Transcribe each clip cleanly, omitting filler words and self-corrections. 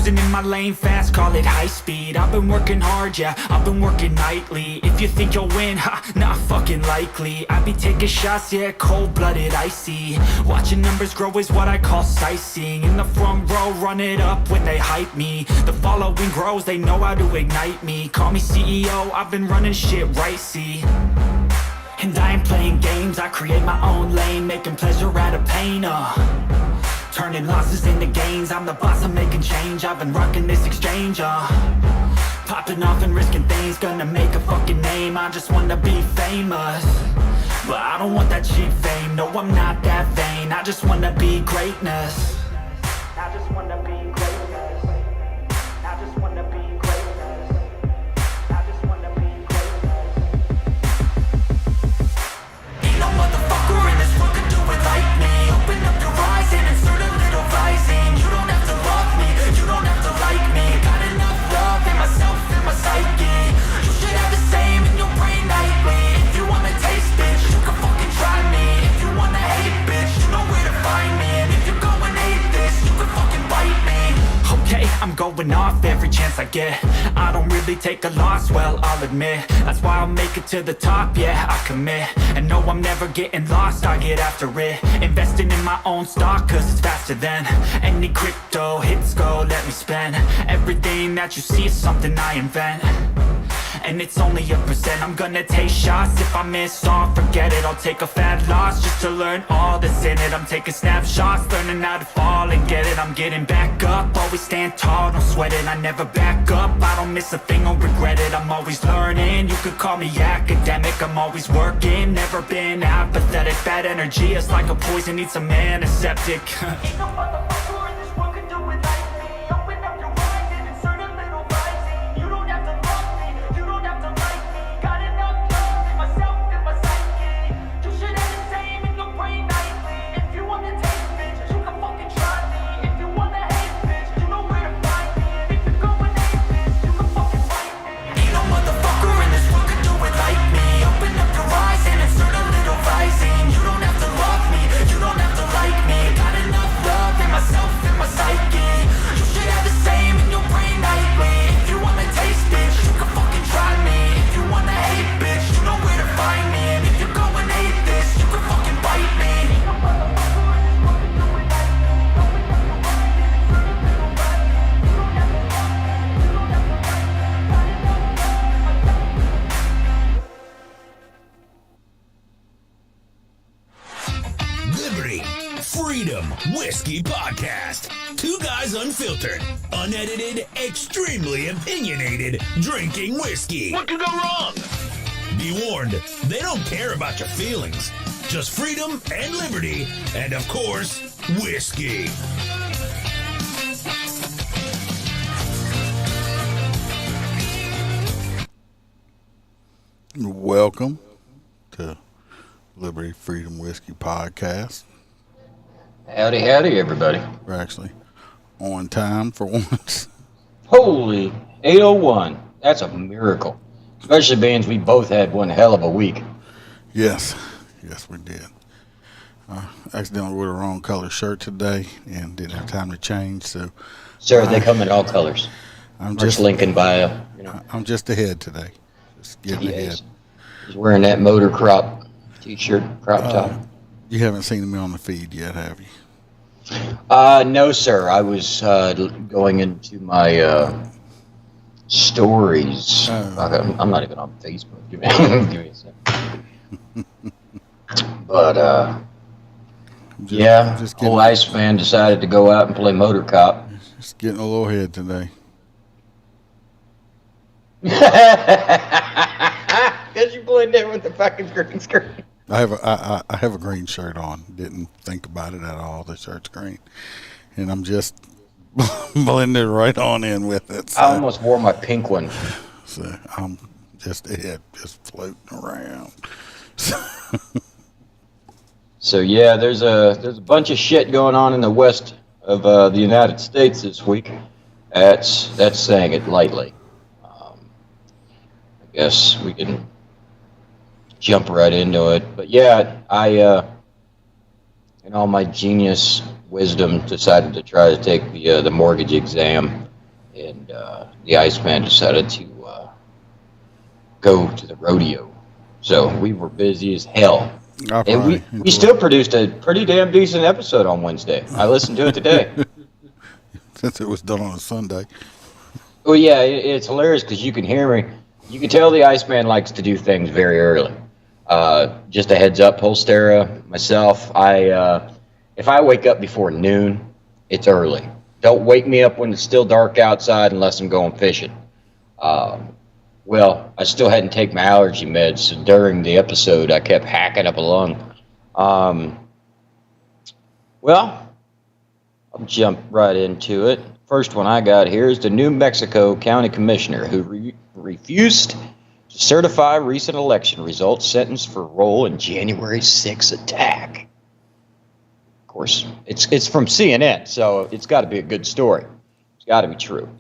Cruising in my lane fast, call it high speed. I've been working hard, yeah, I've been working nightly. If you think you'll win, ha, not fucking likely. I be taking shots, yeah, cold-blooded, icy. Watching numbers grow is what I call sightseeing. In the front row, run it up when they hype me. The following grows, they know how to ignite me. Call me CEO, I've been running shit right, see. And I ain't playing games, I create my own lane, making pleasure out of pain, turning losses into gains, I'm the boss, I'm making change. I've been rocking this exchange, popping off and risking things, gonna make a fucking name. I just wanna be famous, but I don't want that cheap fame. No, I'm not that vain, I just wanna be greatness. I just wanna be greatness. I just wanna be greatness. I just wanna be greatness. Ain't no motherfucker in this world can do it like me. Open up your eyes and insert a little rising. You don't have to love me, you don't have to like me. Got enough love in myself, in my psyche. You should have the same in your brain nightly. If you wanna taste, bitch, you can fucking try me. If you wanna hate, bitch, you know where to find me. And if you're going hate this, you can fucking bite me. Okay, I'm going off every chance I get. I don't really take a loss, well, I'll admit. That's why I'll make it to the top, yeah, I commit. And no, I'm never getting lost, I get after it. Investing in my own stock, cause it's faster than any crypto hits go, let me spend. Everything that you see is something I invent, and it's only a percent. I'm gonna take shots, if I miss all, forget it. I'll take a fat loss just to learn all that's in it. I'm taking snapshots, learning how to fall and get it. I'm getting back up, always stand tall, don't sweat it. I never back up, I don't miss a thing or regret it. I'm always learning, you could call me academic. I'm always working, never been apathetic. Bad energy is like a poison, needs some antiseptic. Ain't no motherfucker in this world can do it like me. Open up your eyes and insert a little rising. You don't have to love me, you don't have to like me. Got enough love in myself, in my psyche. You should have the same in your brain nightly. If you want to taste, bitch, you can fucking try me. If you want to hate, bitch, you know where to find me. And if you're going hate, bitch, you can fucking fight me. Ain't no motherfucker in this world can do it like me. Open up your eyes and insert a little rising. You don't have to love me, you don't have to like me. Got enough love in myself, in my psyche. You should have the same in your brain nightly. If you wanna taste, bitch, you can fucking try me. If you wanna hate, bitch, you know where to find me. And if you're going hate this, you can fucking bite me. Ain't no motherfucker in this world can do it like me. Open up your eyes and insert a little rising. You don't have to love me, you don't have to like me. Got enough love in myself. Liberty, Freedom, Whiskey Podcast. Two guys unfiltered, unedited, extremely opinionated, drinking whiskey. What could go wrong? Be warned, they don't care about your feelings. Just freedom and liberty, and of course, whiskey. Welcome to Liberty, Freedom, Whiskey Podcast. Howdy, howdy, everybody. We're actually on time for once. Holy 8:01. That's a miracle. Especially being we both had one hell of a week. Yes, we did. Accidentally wore the wrong color shirt today and didn't have time to change. So, Sir, they come in all colors. I'm Just just Lincoln bio. I'm just ahead today. Just getting ahead. He's wearing that motor crop t-shirt, crop top. You haven't seen me on the feed yet, have you? No, sir. I was going into my stories. I'm not even on Facebook. Give me a second. But old Iceman decided to go out and play motor cop. Just getting a little ahead today. Because you blend in with the fucking green screen. I have a green shirt on. Didn't think about it at all. The shirt's green, and I'm just blended right on in with it. So, I almost wore my pink one. So I'm just ahead, just floating around. So yeah, there's a bunch of shit going on in the west of the United States this week. That's saying it lightly. I guess we can jump right into it. But yeah, I in all my genius wisdom decided to try to take the mortgage exam and the Iceman decided to go to the rodeo. So we were busy as hell. And we still produced a pretty damn decent episode on Wednesday. I listened to it today. Since it was done on a Sunday. Well, yeah, it's hilarious because you can hear me. You can tell the Iceman likes to do things very early. Just a heads up, Holstera, myself, if I wake up before noon, it's early. Don't wake me up when it's still dark outside unless I'm going fishing. Well, I still hadn't taken my allergy meds, so during the episode, I kept hacking up a lung. Well, I'll jump right into it. First one I got here is the New Mexico County Commissioner who refused to certify recent election results sentenced for role in January 6 attack. Of course, it's from CNN, so it's got to be a good story. It's got to be true.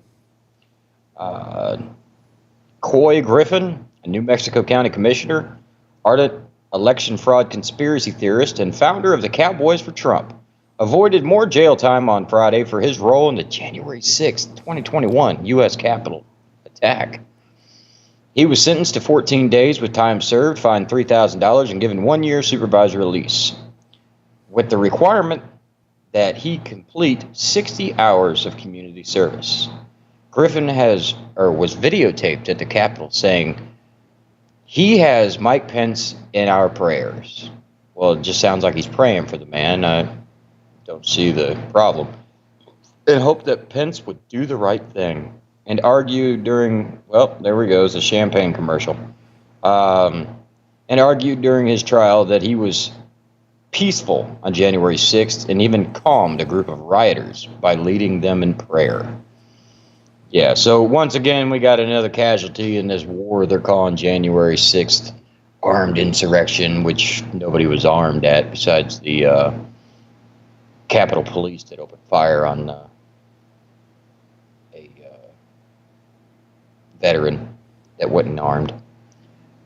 Coy Griffin, a New Mexico County Commissioner, ardent election fraud conspiracy theorist, and founder of the Cowboys for Trump, avoided more jail time on Friday for his role in the January 6, 2021 U.S. Capitol attack. He was sentenced to 14 days with time served, fined $3,000, and given 1 year supervised release, with the requirement that he complete 60 hours of community service. Griffin was videotaped at the Capitol saying, "He has Mike Pence in our prayers." Well, it just sounds like he's praying for the man. I don't see the problem. And hope that Pence would do the right thing. And argued during, well, there we go, it's a champagne commercial. And argued during his trial that he was peaceful on January 6th and even calmed a group of rioters by leading them in prayer. Yeah, so once again, we got another casualty in this war they're calling January 6th armed insurrection, which nobody was armed at besides the Capitol Police that opened fire on a veteran that wasn't armed.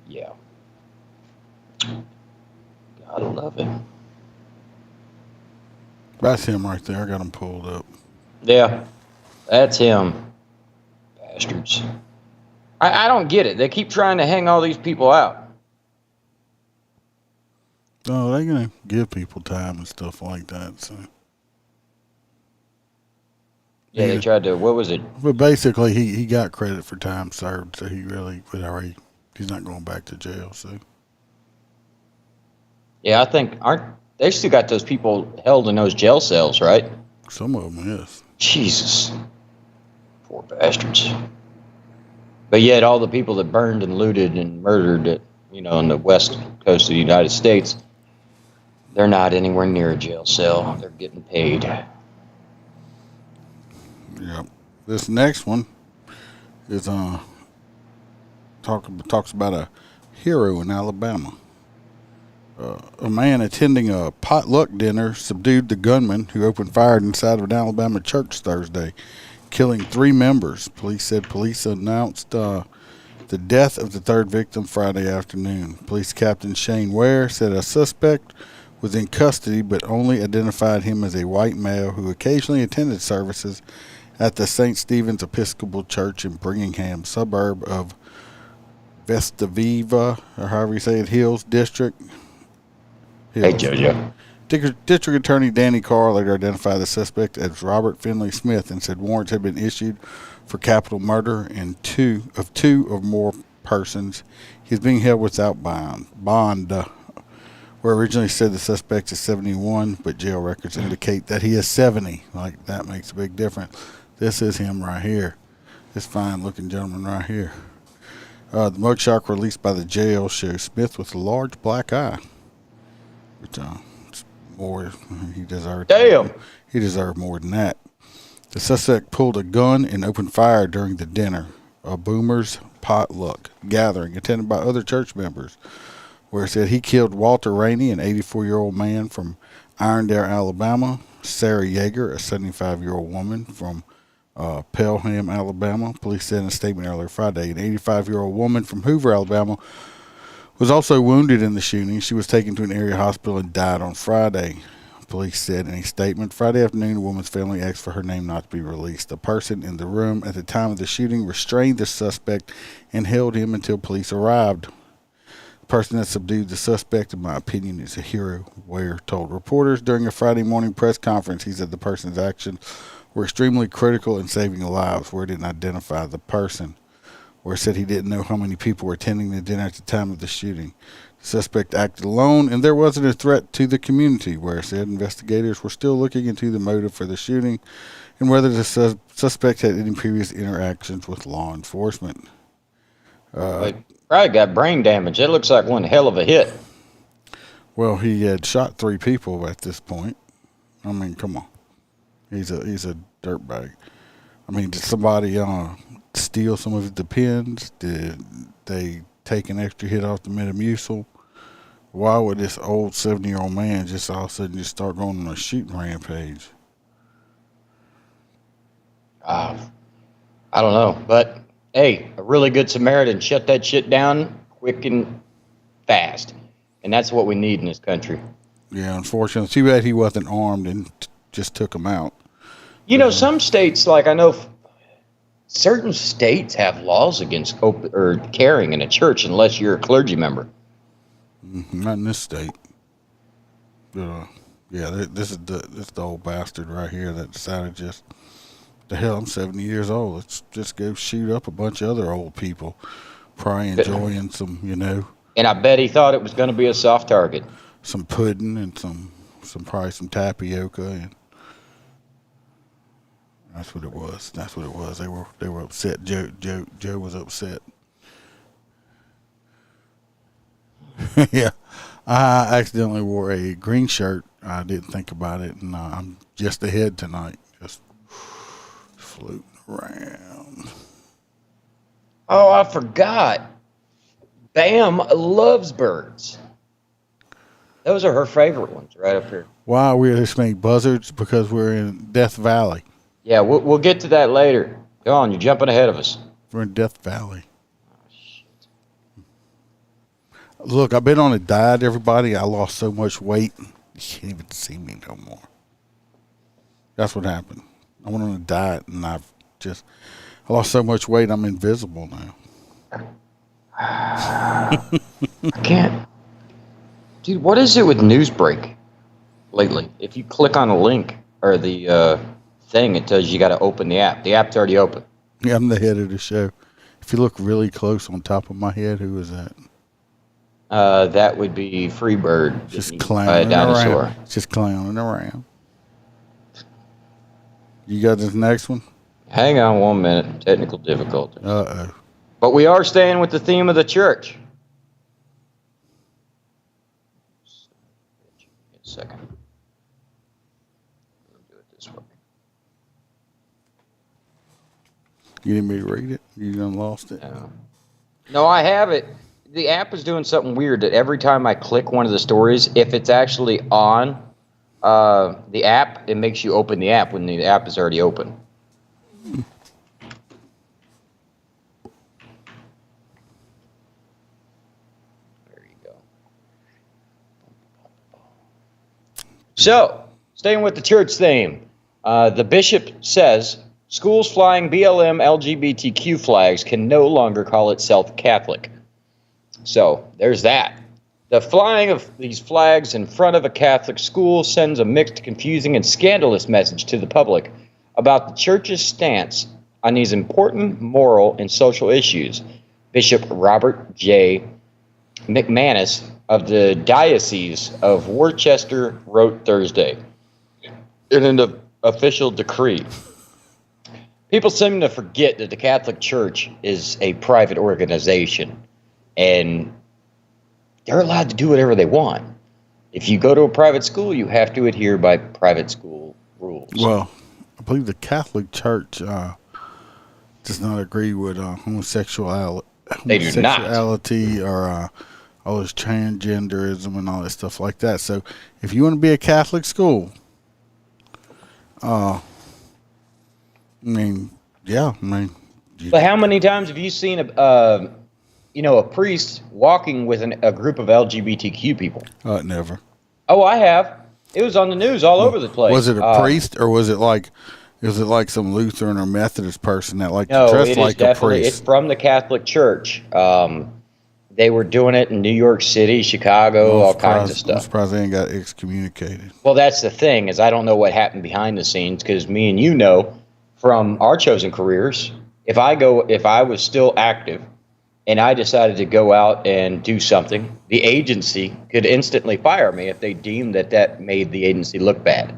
Yeah. Gotta love him. That's him right there. I got him pulled up. Yeah, that's him. Bastards. I don't get it. They keep trying to hang all these people out. No, they're going to give people time and stuff like that. So. Yeah, they tried to, what was it? But basically, he got credit for time served, so he really would already, he's not going back to jail. So. Yeah, I think, they still got those people held in those jail cells, right? Some of them, yes. Jesus. Poor bastards. But yet all the people that burned and looted and murdered, on the west coast of the United States, they're not anywhere near a jail cell. They're getting paid. Yep. This next one is talks about a hero in Alabama. A man attending a potluck dinner subdued the gunman who opened fire inside of an Alabama church Thursday, killing 3 members. Police said police announced the death of the 3rd victim Friday afternoon. Police Captain Shane Ware said a suspect was in custody but only identified him as a white male who occasionally attended services at the St. Stephen's Episcopal Church in Birmingham, suburb of Vestaviva, or however you say it, Hills District. Hey, JoJo. District Attorney Danny Carr later identified the suspect as Robert Finley Smith and said warrants had been issued for capital murder and two or more persons. He's being held without bond. Where originally said the suspect is 71, but jail records indicate that he is 70. Like, that makes a big difference. This is him right here. This fine-looking gentleman right here. The mugshot released by the jail shows Smith with a large black eye. Which, more, he deserved. Damn! He deserved more than that. The suspect pulled a gun and opened fire during the dinner, a Boomer's potluck gathering attended by other church members, where it said he killed Walter Rainey, an 84-year-old man from Irondale, Alabama, Sarah Yeager, a 75-year-old woman from Pelham, Alabama. Police said in a statement earlier Friday, an 85-year-old woman from Hoover, Alabama, was also wounded in the shooting. She was taken to an area hospital and died on Friday. police said in a statement. Friday afternoon, a woman's family asked for her name not to be released. The person in the room at the time of the shooting restrained the suspect and held him until police arrived. The person that subdued the suspect, in my opinion, is a hero, Ware told reporters during a Friday morning press conference. He said the person's actions were extremely critical in saving lives. Ware didn't identify the person. Ware said he didn't know how many people were attending the dinner at the time of the shooting. The suspect acted alone, and there wasn't a threat to the community, Ware said. Investigators were still looking into the motive for the shooting and whether the suspect had any previous interactions with law enforcement. Probably got brain damage. That looks like one hell of a hit. Well, he had shot 3 people at this point. I mean, come on. He's a dirtbag. I mean, did somebody steal some of the pins? Did they take an extra hit off the Metamucil? Why would this old 70-year-old man just all of a sudden just start going on a shooting rampage? I don't know, but hey, a really good Samaritan shut that shit down quick and fast, and that's what we need in this country. Yeah, unfortunately, too bad he wasn't armed and just took him out. You know, some states, like I know certain states have laws against carrying in a church unless you're a clergy member. Not in this state. Yeah, this is the old bastard right here that decided just, the hell, I'm 70 years old. Let's just go shoot up a bunch of other old people, probably enjoying some, And I bet he thought it was going to be a soft target. Some pudding and some probably some tapioca, and that's what it was. They were upset. Joe was upset. Yeah, I accidentally wore a green shirt. I didn't think about it, and I'm just ahead tonight, just floating around. Oh, I forgot. Bam loves birds. Those are her favorite ones, right up here. Why we just make buzzards? Because we're in Death Valley. Yeah, we'll get to that later. Go on, you're jumping ahead of us. We're in Death Valley. Look, I've been on a diet, everybody. I lost so much weight, you can't even see me no more. That's what happened. I went on a diet, and I lost so much weight, I'm invisible now. I can't. Dude, what is it with Newsbreak lately? If you click on a link or the thing, it tells you got to open the app. The app's already open. Yeah, I'm the head of the show. If you look really close on top of my head, who is that? That would be Freebird. Just clowning around. Just clowning around. You got this next one? Hang on 1 minute. Technical difficulties. Uh-oh. But we are staying with the theme of the church. Wait a second. Let me do it this way. You didn't me to read it? You done lost it? No, I have it. The app is doing something weird that every time I click one of the stories, if it's actually on the app, it makes you open the app when the app is already open. There you go. So, staying with the church theme, the bishop says schools flying BLM LGBTQ flags can no longer call itself Catholic. So, there's that. The flying of these flags in front of a Catholic school sends a mixed, confusing, and scandalous message to the public about the church's stance on these important moral and social issues. Bishop Robert J. McManus of the Diocese of Worcester wrote Thursday in an official decree. People seem to forget that the Catholic Church is a private organization, and they're allowed to do whatever they want. If you go to a private school, you have to adhere by private school rules. Well, I believe the Catholic Church does not agree with homosexuality. They do not. Or all this transgenderism and all that stuff like that. So if you want to be a Catholic school, but how many times have you seen a priest walking with a group of LGBTQ people? Never. Oh, I have. It was on the news all over the place. Was it a priest or was it like some Lutheran or Methodist person that like No, dressed it like is definitely. a It's priest? from the Catholic Church. They were doing it in New York City, Chicago, all kinds of I'm stuff. surprised they ain't got excommunicated. Well, that's the thing is I don't know what happened behind the scenes because me and you know from our chosen careers, if I was still active and I decided to go out and do something, the agency could instantly fire me if they deemed that made the agency look bad.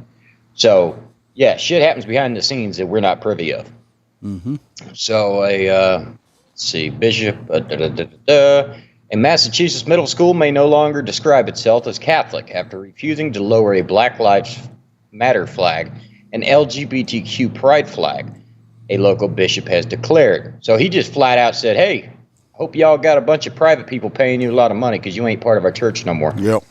So, yeah, shit happens behind the scenes that we're not privy of. Mm-hmm. So, let's see, Bishop, a Massachusetts middle school may no longer describe itself as Catholic after refusing to lower a Black Lives Matter flag, an LGBTQ pride flag, a local bishop has declared. So he just flat out said, hey, hope y'all got a bunch of private people paying you a lot of money because you ain't part of our church no more. Yep.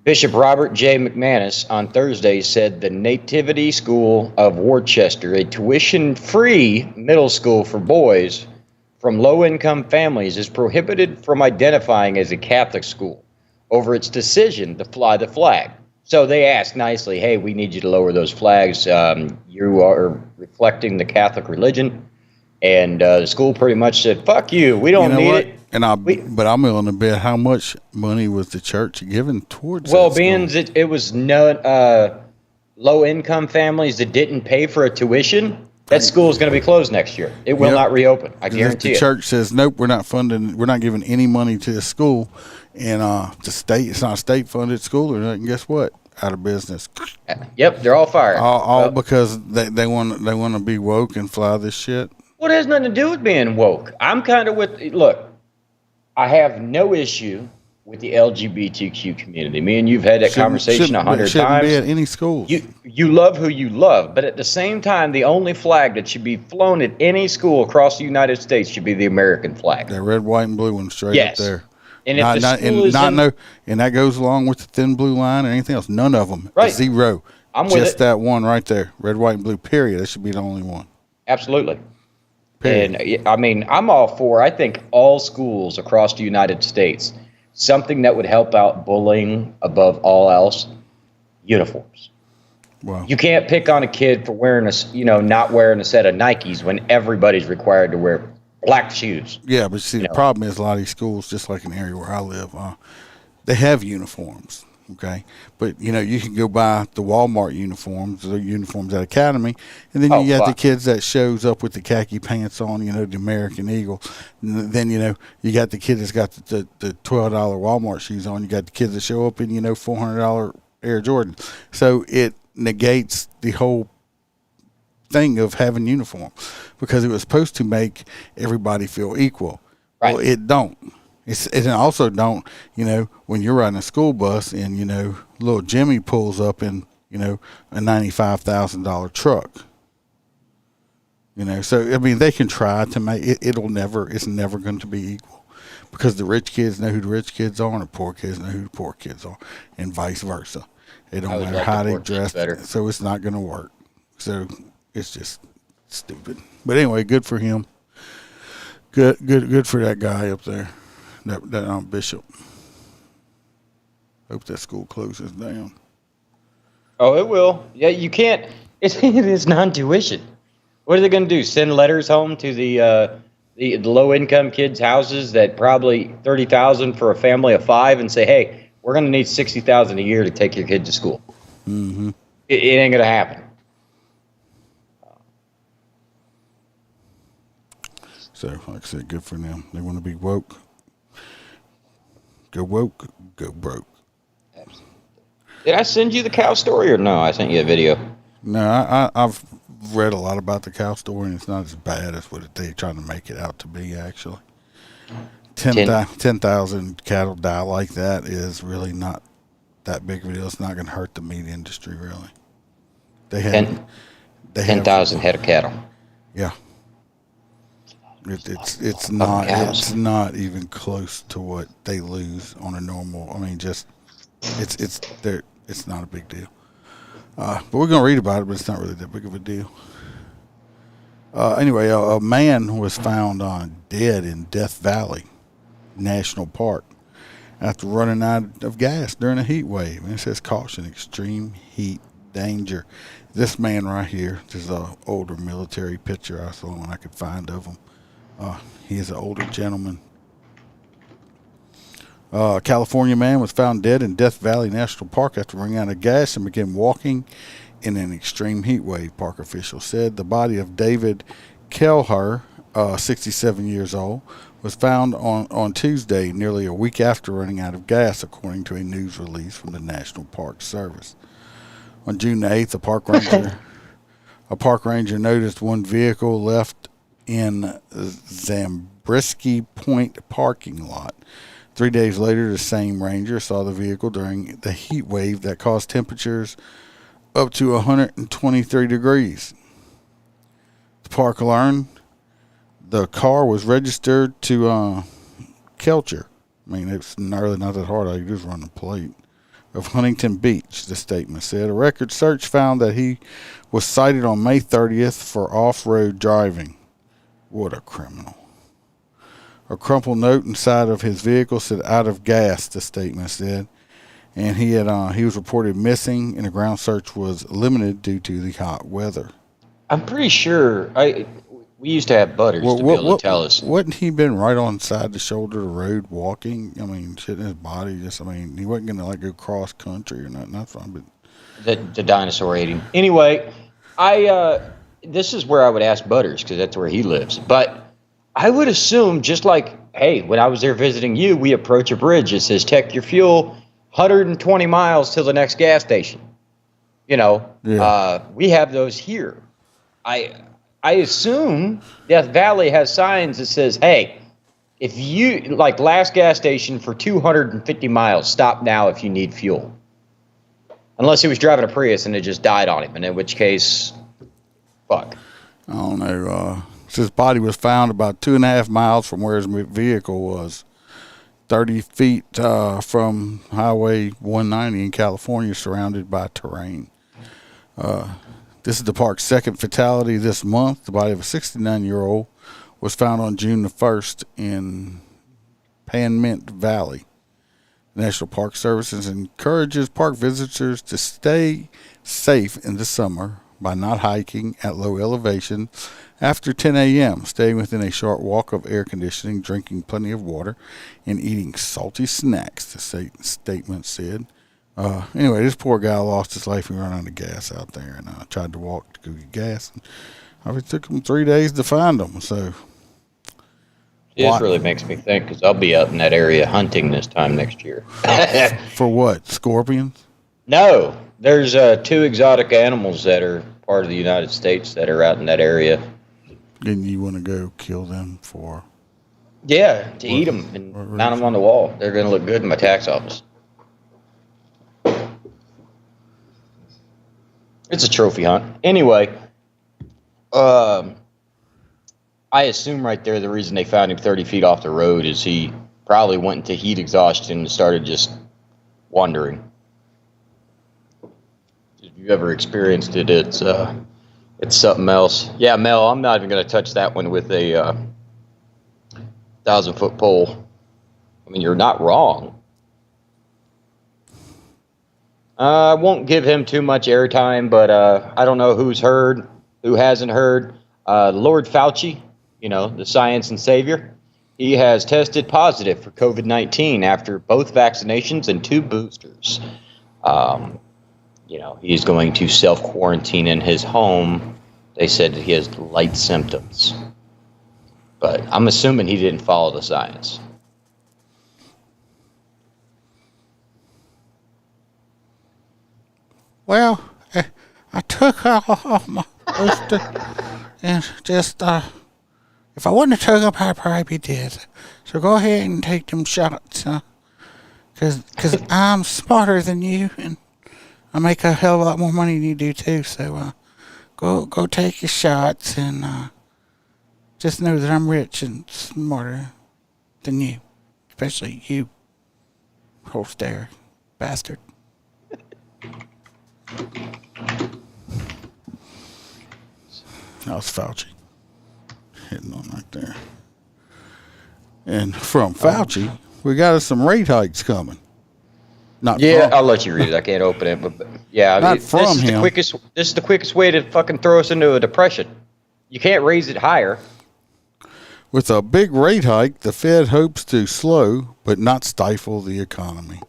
Bishop Robert J. McManus on Thursday said the Nativity School of Worcester, a tuition-free middle school for boys from low-income families, is prohibited from identifying as a Catholic school over its decision to fly the flag. So they asked nicely, hey, we need you to lower those flags. You are reflecting the Catholic religion. And the school pretty much said, fuck you, we don't need it. And but I'm willing to bet how much money was the church giving towards well, that being school? it was no low-income families that didn't pay for a tuition, that school is going to be closed next year. It will not reopen. I guarantee if the it. church says, nope, we're not giving any money to the school, and it's not a state-funded school or nothing, guess what? Out of business. Yep, they're all fired. All because they want to be woke and fly this shit. Well, it has nothing to do with being woke. I'm kind of look, I have no issue with the LGBTQ community. Me and you've had that conversation 100 times. Shouldn't be at any schools. You love who you love, but at the same time, the only flag that should be flown at any school across the United States should be the American flag. That red, white, and blue one straight up there. And if and that goes along with the thin blue line and anything else. None of them. Right. Zero. I'm with Just it. that one right there. Red, white, and blue, period. That should be the only one. Absolutely. Period. And I mean, I'm all for, I think all schools across the United States, something that would help out bullying above all else, uniforms. Wow. You can't pick on a kid for wearing not wearing a set of Nikes when everybody's required to wear black shoes. Yeah, but see, the problem is a lot of these schools, just like in the area where I live, they have uniforms, okay? But, you can go buy the Walmart uniforms, the uniforms at Academy, and then you got the kids that shows up with the khaki pants on, the American Eagle. And then, you got the kid that's got the $12 Walmart shoes on. You got the kids that show up in, $400 Air Jordan. So it negates the whole thing of having uniform because it was supposed to make everybody feel equal. Right. Well, it don't. It also don't, when you're riding a school bus and, little Jimmy pulls up in, a $95,000 truck. So, I mean, they can try to make it, it's never going to be equal because the rich kids know who the rich kids are and the poor kids know who the poor kids are and vice versa. It don't matter how they dress, so it's not going to work. So it's just stupid. But anyway, good for him. Good for that guy up there, that bishop. Hope that school closes down. Oh, it will. Yeah, you can't. It's non-tuition. What are they going to do? Send letters home to the low-income kids' houses that probably $30,000 for a family of 5, and say, "Hey, we're going to need $60,000 a year to take your kid to school." Mm-hmm. It ain't going to happen. So, like I said, good for them. They want to be woke. Go woke, go broke. Absolutely. Did I send you the cow story or no? I sent you a video. No, I've read a lot about the cow story, and it's not as bad as what they're trying to make it out to be, actually. 10,000 cattle die like that is really not that big of a deal. It's not going to hurt the meat industry, really. They have 10,000 head of cattle. Yeah. It's not even close to what they lose on a normal. I mean, just it's not a big deal. But we're gonna read about it, but it's not really that big of a deal. Anyway, a man was found dead in Death Valley National Park after running out of gas during a heat wave. And it says caution, extreme heat danger. This man right here, this is an older military picture. I saw one I could find of him. He is an older gentleman. A California man was found dead in Death Valley National Park after running out of gas and began walking in an extreme heat wave, park officials said. The body of David Kelher, 67 years old, was found on Tuesday, nearly a week after running out of gas, according to a news release from the National Park Service. On June 8th, a park ranger noticed one vehicle left in Zabriskie Point parking lot. 3 days later, the same ranger saw the vehicle during the heat wave that caused temperatures up to 123 degrees. The park learned the car was registered to Kelcher. I mean, it's really not that hard. All you do is run the plate. Of Huntington Beach, the statement said. A record search found that he was cited on May 30th for off-road driving. What a criminal. A crumpled note inside of his vehicle said "out of gas," the statement said. And he was reported missing, and a ground search was limited due to the hot weather. I'm pretty sure we used to have Butters to be able to tell us. Wouldn't he been right on side the shoulder of the road walking? I mean, shit in his body. He wasn't going to like go cross country or nothing. That's fine, but The dinosaur ate him. Anyway, this is where I would ask Butters because that's where he lives. But I would assume just like, hey, when I was there visiting you, we approach a bridge. It says, check your fuel, 120 miles till the next gas station. You know, we have those here. I assume Death Valley has signs that says, hey, if you, like last gas station for 250 miles, stop now if you need fuel. Unless he was driving a Prius and it just died on him, and in which case, fuck. I don't know. His body was found about 2.5 miles from where his vehicle was, 30 feet from Highway 190 in California, surrounded by terrain. This is the park's second fatality this month. The body of a 69-year-old was found on June the 1st in Panmint Valley. The National Park Services encourages park visitors to stay safe in the summer by not hiking at low elevation after 10 a.m., staying within a short walk of air conditioning, drinking plenty of water, and eating salty snacks, the statement said. Anyway, this poor guy lost his life and ran out of gas out there, and tried to walk to go get gas. It took him 3 days to find him. So, this really makes me think because I'll be out in that area hunting this time next year. For what? Scorpions? No, there's 2 exotic animals that are part of the United States that are out in that area. Didn't you want to go kill them for? Yeah, to eat them and mount them on the wall. They're going to look good in my tax office. It's a trophy hunt. Anyway, I assume right there the reason they found him 30 feet off the road is he probably went into heat exhaustion and started just wandering. If you've ever experienced it, it's something else. Yeah, Mel, I'm not even going to touch that one with a 1,000-foot pole. I mean, you're not wrong. I won't give him too much airtime, but I don't know who's heard, who hasn't heard. Lord Fauci, the science and savior, he has tested positive for COVID-19 after both vaccinations and 2 boosters. He's going to self-quarantine in his home. They said that he has light symptoms. But I'm assuming he didn't follow the science. Well, I took off my booster and just, if I wouldn't have took up, I'd probably be dead. So go ahead and take them shots, because I'm smarter than you, and I make a hell of a lot more money than you do, too. So go take your shots, and just know that I'm rich and smarter than you, especially you, Holster bastard. That was Fauci hitting on right there. And from Fauci, We got us some rate hikes coming. Not Yeah, from, I'll let you read it. I can't open it, but yeah, Not from this is him. the quickest. This is the quickest way to fucking throw us into a depression. You can't raise it higher. with a big rate hike, the Fed hopes to slow but not stifle the economy.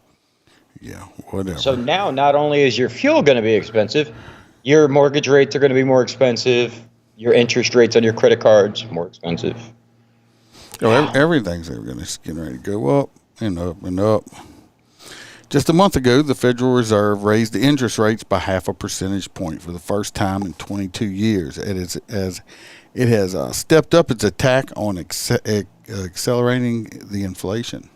Yeah, whatever. So now, not only is your fuel going to be expensive, your mortgage rates are going to be more expensive. Your interest rates on your credit cards more expensive. Everything's going to get ready to go up and up and up. Just a month ago, the Federal Reserve raised the interest rates by 0.5 percentage point for the first time in 22 years. It has stepped up its attack on accelerating the inflation.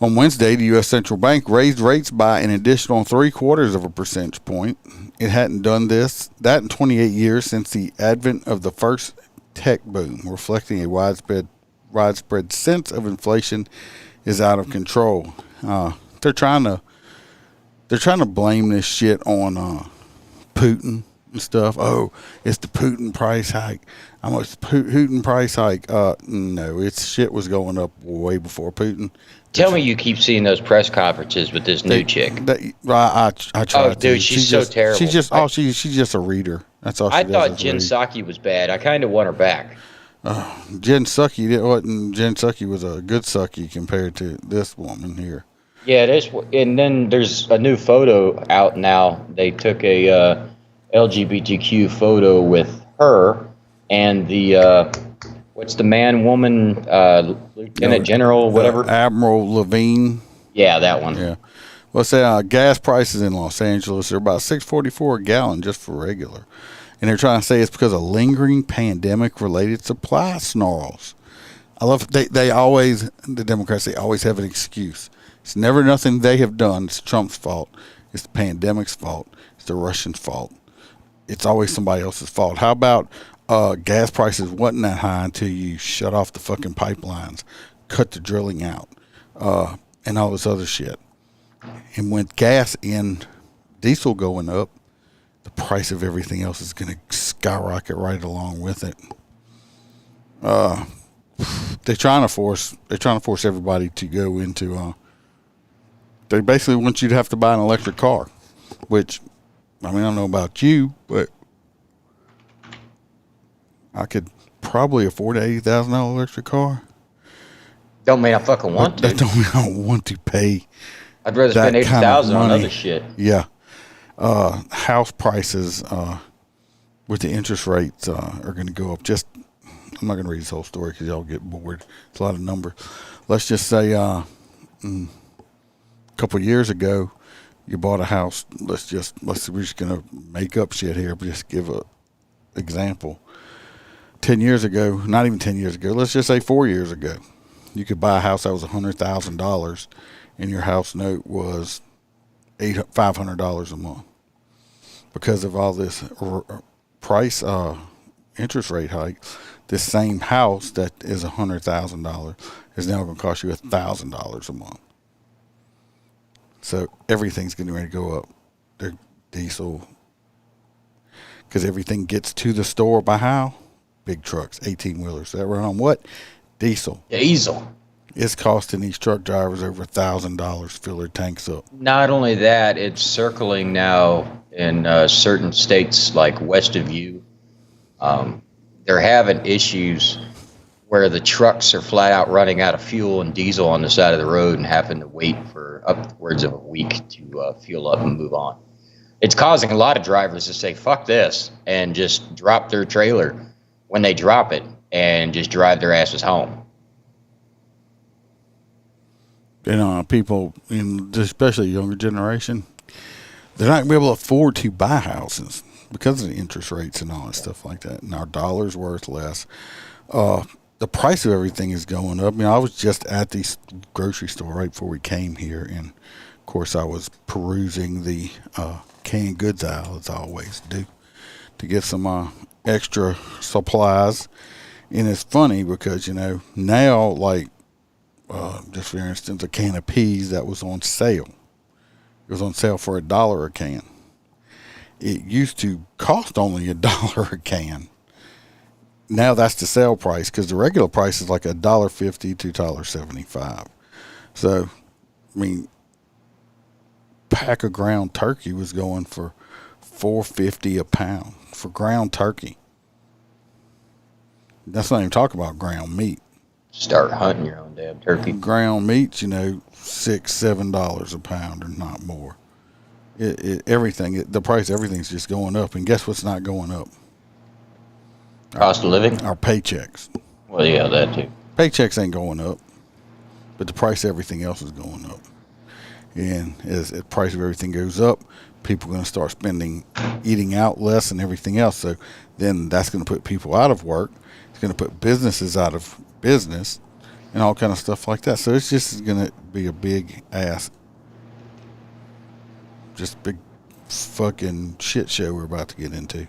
On Wednesday, the U.S. Central Bank raised rates by an additional 0.75 percentage point. It hadn't done that in 28 years since the advent of the first tech boom, reflecting a widespread sense of inflation is out of control. They're trying to blame this shit on Putin and stuff. Oh, it's the Putin price hike. How much Putin price hike? No, its shit was going up way before Putin. Tell me you keep seeing those press conferences with this new chick. I try to. Dude, she's so terrible. She's just a reader. That's all. I thought Jen Psaki was bad. I kind of want her back. Jen Psaki was a good sucky compared to this woman here. Yeah, and then there's a new photo out now. They took a LGBTQ photo with her and the what's the man-woman Lieutenant General, whatever, Admiral Levine. Yeah, that one. Yeah. Well, say gas prices in Los Angeles are about $6.44 a gallon just for regular, and they're trying to say it's because of lingering pandemic-related supply snarls. I love the Democrats. They always have an excuse. It's never nothing they have done. It's Trump's fault. It's the pandemic's fault. It's the Russians' fault. It's always somebody else's fault. How about gas prices wasn't that high until you shut off the fucking pipelines, cut the drilling out, and all this other shit. And with gas and diesel going up, the price of everything else is going to skyrocket right along with it. They're trying to force everybody to go into. They basically want you to have to buy an electric car, which, I mean, I don't know about you, but I could probably afford an $80,000 electric car. Don't mean I fucking want to. That don't mean I don't want to pay. I'd rather spend $80,000 on other shit. Yeah. House prices with the interest rates are going to go up. I'm not going to read this whole story because y'all get bored. It's a lot of numbers. Let's just say a couple of years ago, you bought a we're just going to make up shit here, but just give a example. 10 years ago, not even 10 years ago, let's just say 4 years ago, you could buy a house that was $100,000 and your house note was $500 a month. Because of all this price interest rate hike, this same house that is $100,000 is now going to cost you $1,000 a month. So everything's getting ready to go up. Their diesel, because everything gets to the store by how? Big trucks, 18-wheelers. That run on what? Diesel. Diesel. It's costing these truck drivers over $1,000 to fill their tanks up. Not only that, it's circling now in certain states like west of you. They're having issues where the trucks are flat out running out of fuel and diesel on the side of the road and having to wait for upwards of a week to fuel up and move on. It's causing a lot of drivers to say, fuck this, and just drop their trailer when they drop it and just drive their asses home. You know, people, especially younger generation, they're not going to be able to afford to buy houses because of the interest rates and all that stuff like that. And our dollar's worth less. The price of everything is going up. I mean, I was just at the grocery store right before we came here, and of course I was perusing the canned goods aisle, as I always do, to get some extra supplies. And it's funny because, now, like, just for instance, a can of peas that was on sale. It was on sale for $1 a can. It used to cost only $1 a can. now that's the sale price because the regular price is like $1.50 to $1.75. So, I mean, pack of ground turkey was going for $4.50 a pound for ground turkey. That's not even talking about ground meat. Start hunting your own damn turkey. Ground meats, $6-7 a pound or not more. The price of everything's just going up. And guess what's not going up? Cost of living? Our paychecks. Well, yeah, that too. Paychecks ain't going up, but the price of everything else is going up. And as the price of everything goes up, people are going to start eating out less and everything else. So then that's going to put people out of work. It's going to put businesses out of business and all kind of stuff like that. So it's just going to be a big fucking shit show we're about to get into.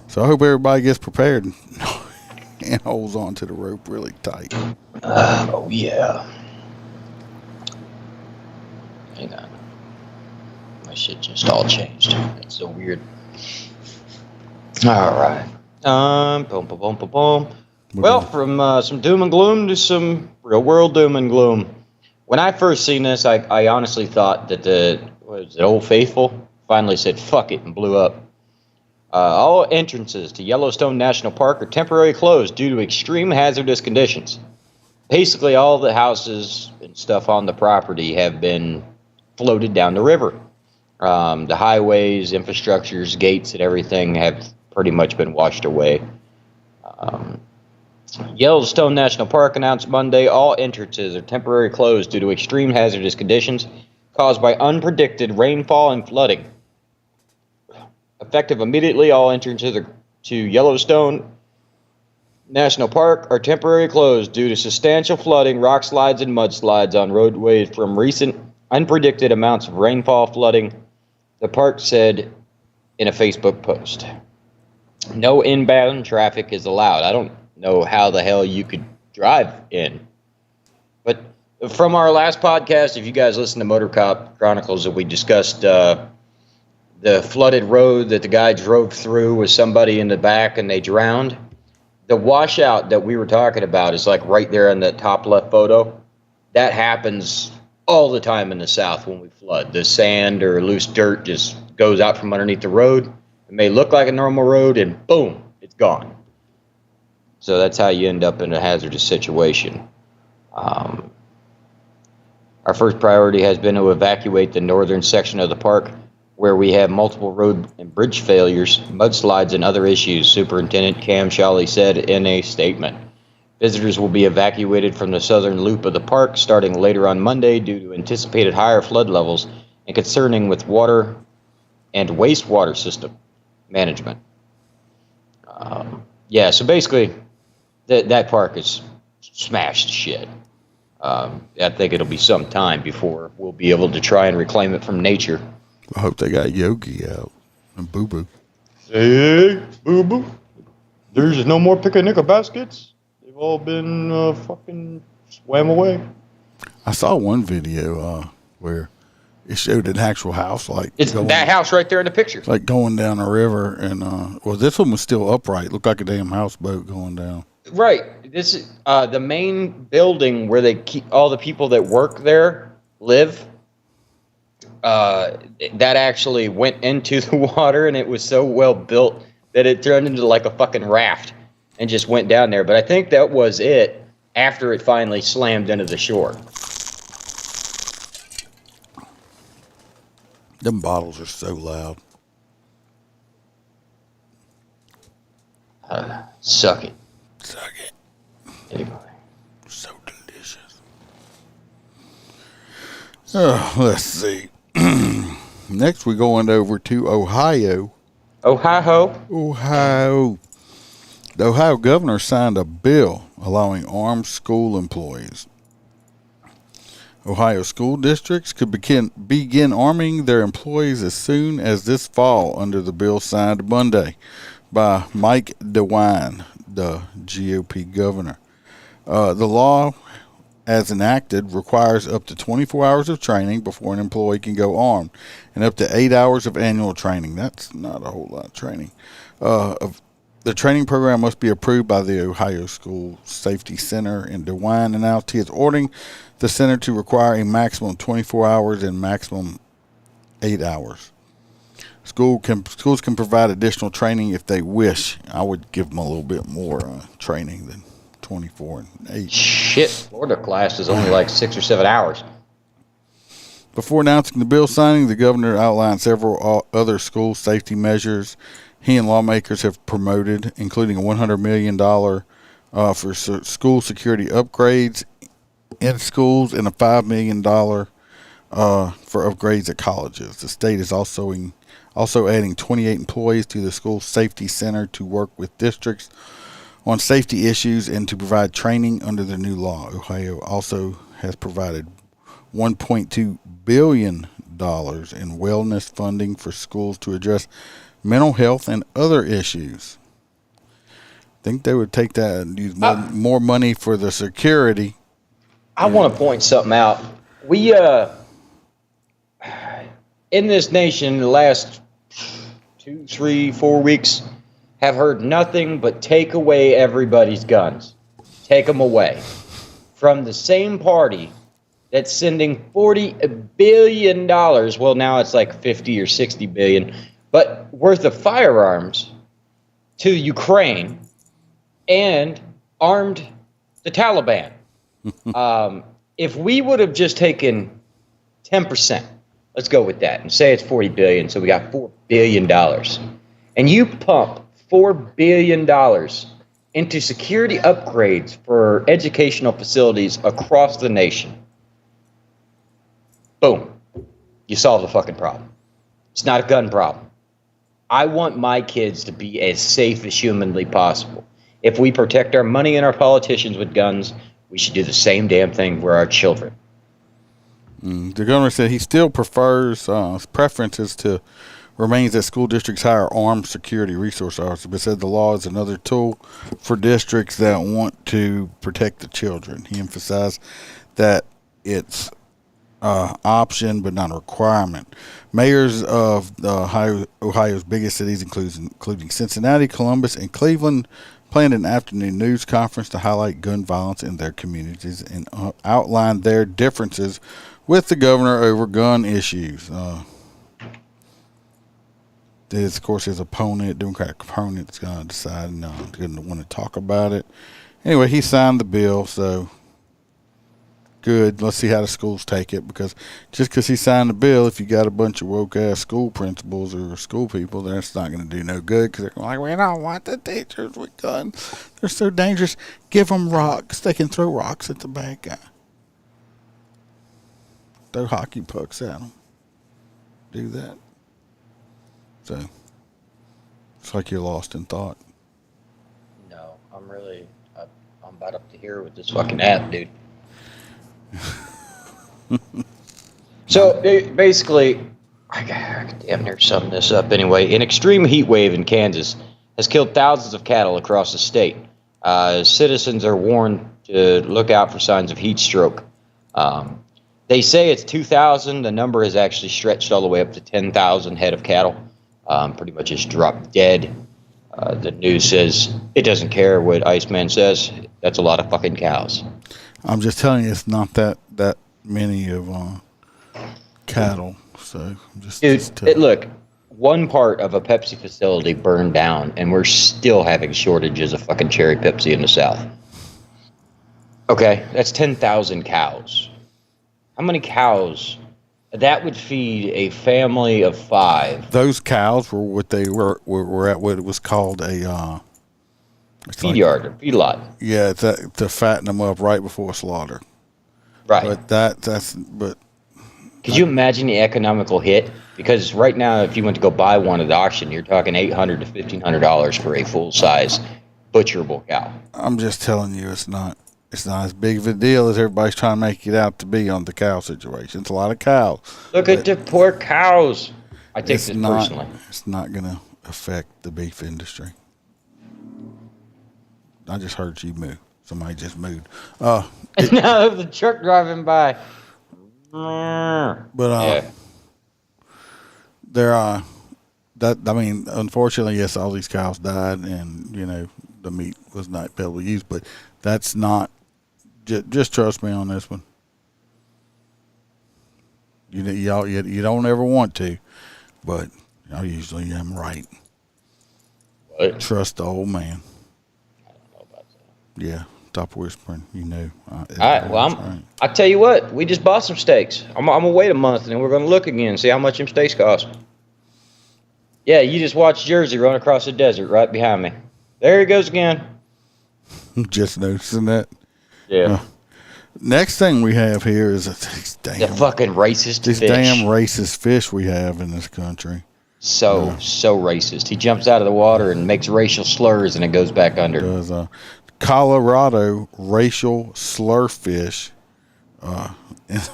So I hope everybody gets prepared and holds on to the rope really tight. Oh, yeah. Hang on. My shit just all changed. That's so weird. All right. Boom, boom, boom, boom, boom. Well, from some doom and gloom to some real world doom and gloom. When I first seen this, I honestly thought that the Old Faithful finally said fuck it and blew up. All entrances to Yellowstone National Park are temporarily closed due to extreme hazardous conditions. Basically, all the houses and stuff on the property have been floated down the river. The highways, infrastructures, gates, and everything have pretty much been washed away. Yellowstone National Park announced Monday all entrances are temporarily closed due to extreme hazardous conditions caused by unpredicted rainfall and flooding. Effective immediately, all entrances to Yellowstone National Park are temporarily closed due to substantial flooding, rock slides, and mudslides on roadways from recent unpredicted amounts of rainfall flooding, the park said in a Facebook post. No inbound traffic is allowed. I don't know how the hell you could drive in. But from our last podcast, if you guys listen to Motor Cop Chronicles, that we discussed the flooded road that the guy drove through with somebody in the back and they drowned. The washout that we were talking about is like right there in the top left photo. That happens all the time in the South when we flood. The sand or loose dirt just goes out from underneath the road. It may look like a normal road and boom, it's gone. So that's how you end up in a hazardous situation. Our first priority has been to evacuate the northern section of the park where we have multiple road and bridge failures, mudslides, and other issues, Superintendent Cam Shawley said in a statement. Visitors will be evacuated from the southern loop of the park starting later on Monday due to anticipated higher flood levels and concerning with water and wastewater system management. So basically, that park is smashed to shit. I think it'll be some time before we'll be able to try and reclaim it from nature. I hope they got Yogi out and Boo Boo. Hey, Boo Boo. There's no more picnic baskets. They've all been fucking swam away. I saw one video where it showed an actual house, like it's that house right there in the picture, like going down a river, and this one was still upright. Looked like a damn houseboat going down. Right. This is the main building where they keep all the people that work there live. That actually went into the water, and it was so well built that it turned into like a fucking raft and just went down there. But I think that was it after it finally slammed into the shore. Them bottles are so loud. Suck it. Suck it. Anyway. So delicious. Let's see. Next, we're going over to Ohio. Ohio. The Ohio governor signed a bill allowing armed school employees. Ohio school districts could begin arming their employees as soon as this fall under the bill signed Monday by Mike DeWine, the GOP governor. The law, as enacted, requires up to 24 hours of training before an employee can go armed and up to 8 hours of annual training. That's not a whole lot of training. The training program must be approved by the Ohio School Safety Center in DeWine, and NLT is ordering the center to require a maximum 24 hours and maximum 8 hours. Schools can provide additional training if they wish. I would give them a little bit more training than 24 and 8. Shit, Florida class is only like 6 or 7 hours. Before announcing the bill signing, the governor outlined several other school safety measures he and lawmakers have promoted, including a $100 million for school security upgrades in schools and a $5 million for upgrades at colleges. The state is also adding 28 employees to the school safety center to work with districts on safety issues and to provide training under the new law. Ohio also has provided $1.2 billion in wellness funding for schools to address mental health and other issues. Think they would take that and use more money for the security. I want to point something out. We, in this nation, the last 2, 3, 4 weeks, have heard nothing but take away everybody's guns. Take them away. From the same party that's sending $40 billion, well, now it's like 50 or 60 billion, but worth of firearms to Ukraine and armed the Taliban. If we would have just taken 10%, let's go with that, and say it's 40 billion, so we got $4 billion, and you pump $4 billion into security upgrades for educational facilities across the nation, boom, you solve the fucking problem. It's not a gun problem. I want my kids to be as safe as humanly possible. If we protect our money and our politicians with guns, we should do the same damn thing for our children. The governor said he still preferences to remains that school districts hire armed security resource officers, but said the law is another tool for districts that want to protect the children. He emphasized that it's option but not a requirement. Mayors of Ohio's biggest cities, including Cincinnati, Columbus, and Cleveland, planned an afternoon news conference to highlight gun violence in their communities and outline their differences with the governor over gun issues. Of course, his opponent, Democratic opponent, is going to decide going to want to talk about it. Anyway, he signed the bill, so good. Let's see how the schools take it, because just because he signed the bill, if you got a bunch of woke-ass school principals or school people, that's not going to do no good, because they're like, we don't want the teachers with guns. They're so dangerous. Give them rocks. They can throw rocks at the bad guy. Throw hockey pucks at them. Do that. So, it's like you're lost in thought. No, I'm about up to here with this fucking app, dude. So basically, I can damn near sum this up anyway. An extreme heat wave in Kansas has killed thousands of cattle across the state. Citizens are warned to look out for signs of heat stroke. They say it's 2,000. The number has actually stretched all the way up to 10,000 head of cattle. Pretty much just dropped dead. The news says it doesn't care what Iceman says. That's a lot of fucking cows. I'm just telling you, it's not that many of cattle. So look, one part of a Pepsi facility burned down, and we're still having shortages of fucking cherry Pepsi in the South. Okay, that's 10,000 cows. How many cows? That would feed a family of 5. Those cows were what they were at what it was called a feed yard or feedlot. Yeah, to fatten them up right before slaughter. Right. But could you imagine the economical hit? Because right now, if you went to go buy one at the auction, you're talking $800 to $1,500 for a full size butcherable cow. I'm just telling you, it's not as big of a deal as everybody's trying to make it out to be on the cow situation. It's a lot of cows. Look at the poor cows. I take this personally. It's not going to affect the beef industry. I just heard you move. Somebody just moved. No, the truck driving by. But I mean, unfortunately, yes, all these cows died, and you know the meat was not able to use. But that's not. Just trust me on this one. You don't ever want to, but I usually am right. What? Trust the old man. I don't know about that. Yeah, stop whispering. You know. All right. Well, I tell you what. We just bought some steaks. I'm gonna wait a month, and then we're gonna look again and see how much them steaks cost. Yeah, you just watched Jersey run across the desert right behind me. There he goes again. Just noticing that. Yeah. Next thing we have here is these The fucking racist these fish. damn racist fish we have in this country. So racist. He jumps out of the water and makes racial slurs, and it goes back under. Does Colorado racial slur fish?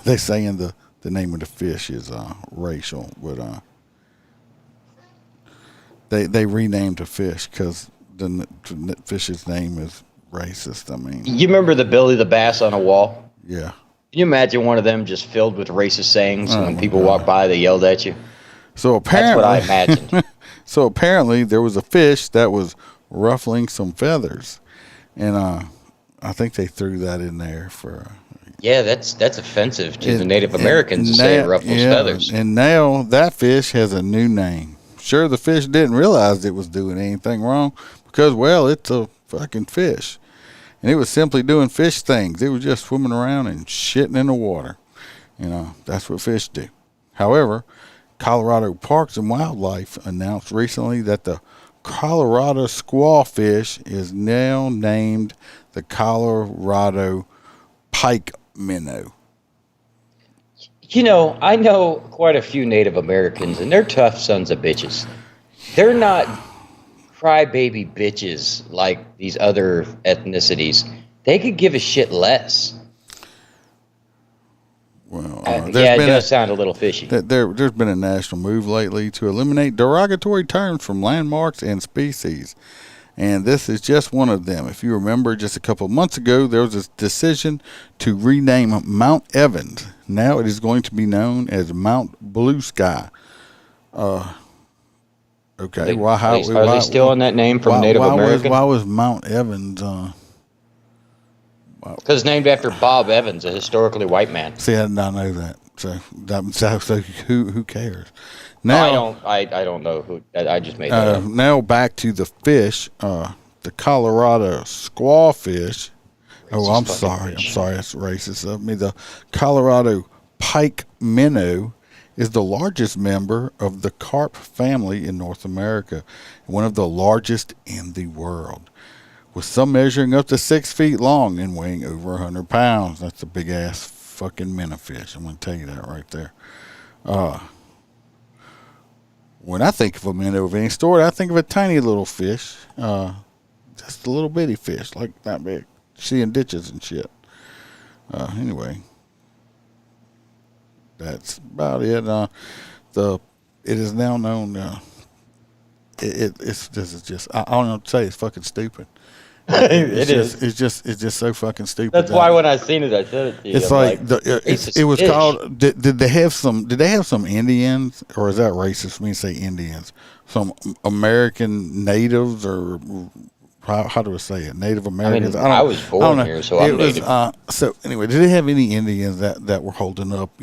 They saying the name of the fish is racial, but they renamed the fish because the fish's name is racist. I mean, You remember the Billy the Bass on a wall? yeah. Can you imagine one of them just filled with racist sayings, and when my people God. walk by, they yelled at you? So That's apparently, what I imagined. So apparently, there was a fish that was ruffling some feathers, and I think they threw that in there for. Yeah, that's offensive to the Native Americans to say it ruffles feathers. And now that fish has a new name. Sure, the fish didn't realize it was doing anything wrong because, well, it's a fucking fish. And it was simply doing fish things. It was just swimming around and shitting in the water. You know, that's what fish do. However, Colorado Parks and Wildlife announced recently that the Colorado squawfish is now named the Colorado pike minnow. You know, I know quite a few Native Americans, and they're tough sons of bitches. They're not crybaby bitches like these other ethnicities. They could give a shit less. Well, Yeah, it does sound a little fishy. There's been a national move lately to eliminate derogatory terms from landmarks and species. And this is just one of them. If you remember, just a couple of months ago, there was a decision to rename Mount Evans. Now it is going to be known as Mount Blue Sky. Okay. Are they still on that name from Native American? Why was Mount Evans? Because it's named after Bob Evans, a historically white man. See, I did not know that. So who cares? Now, I don't know who. I just made that up. Now back to the fish, the Colorado squawfish. I'm sorry. That's racist of me. The Colorado pike minnow is the largest member of the carp family in North America, and one of the largest in the world, with some measuring up to 6 feet long and weighing over 100 pounds. That's a big ass fucking minnow fish. I'm going to tell you that right there. When I think of a minnow of any sort, I think of a tiny little fish, just a little bitty fish, like that big. See in ditches and shit. Anyway, that's about it. It is now known. This is just. I don't know what to say. It's fucking stupid. It's just so fucking stupid. That's why when I seen it, I said it to you. It's it was fish. called. Did they have some Indians, or is that racist for me to say Indians? Some American natives, or how do I say it? Native Americans. I was born here, so I'm native. So anyway, did they have any Indians that were holding up,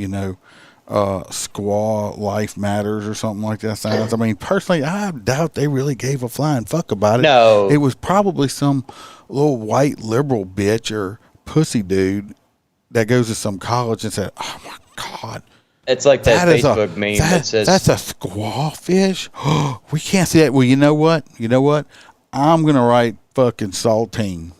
squaw life matters or something like that sounds? I mean, personally, I doubt they really gave a flying fuck about it. No. It was probably some little white liberal bitch or pussy dude that goes to some college and said, oh my God. It's like that Facebook meme that says... That's a squawfish? We can't see that. Well, you know what? I'm going to write fucking Saltine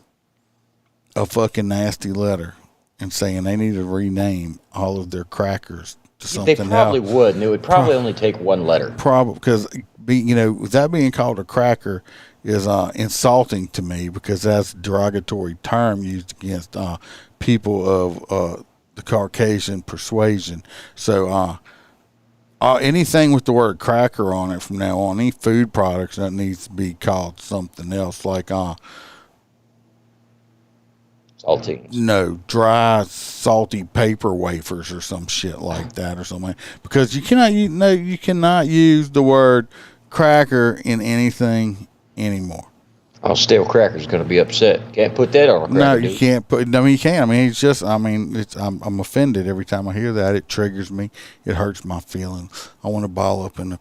a fucking nasty letter and saying they need to rename all of their crackers to something else. They probably would, and it would probably only take one letter. Probably, because, that being called a cracker is insulting to me, because that's a derogatory term used against people of the Caucasian persuasion. So anything with the word cracker on it from now on, any food products, that needs to be called something else, like Saltines. No, dry, salty paper wafers or some shit like that, or something. Because you cannot use the word cracker in anything anymore. Oh, stale cracker's going to be upset. Can't put that on a cracker. No, you can't put. I mean, you can. I mean, it's just. I mean, it's. I'm offended every time I hear that. It triggers me. It hurts my feelings. I want to ball up in a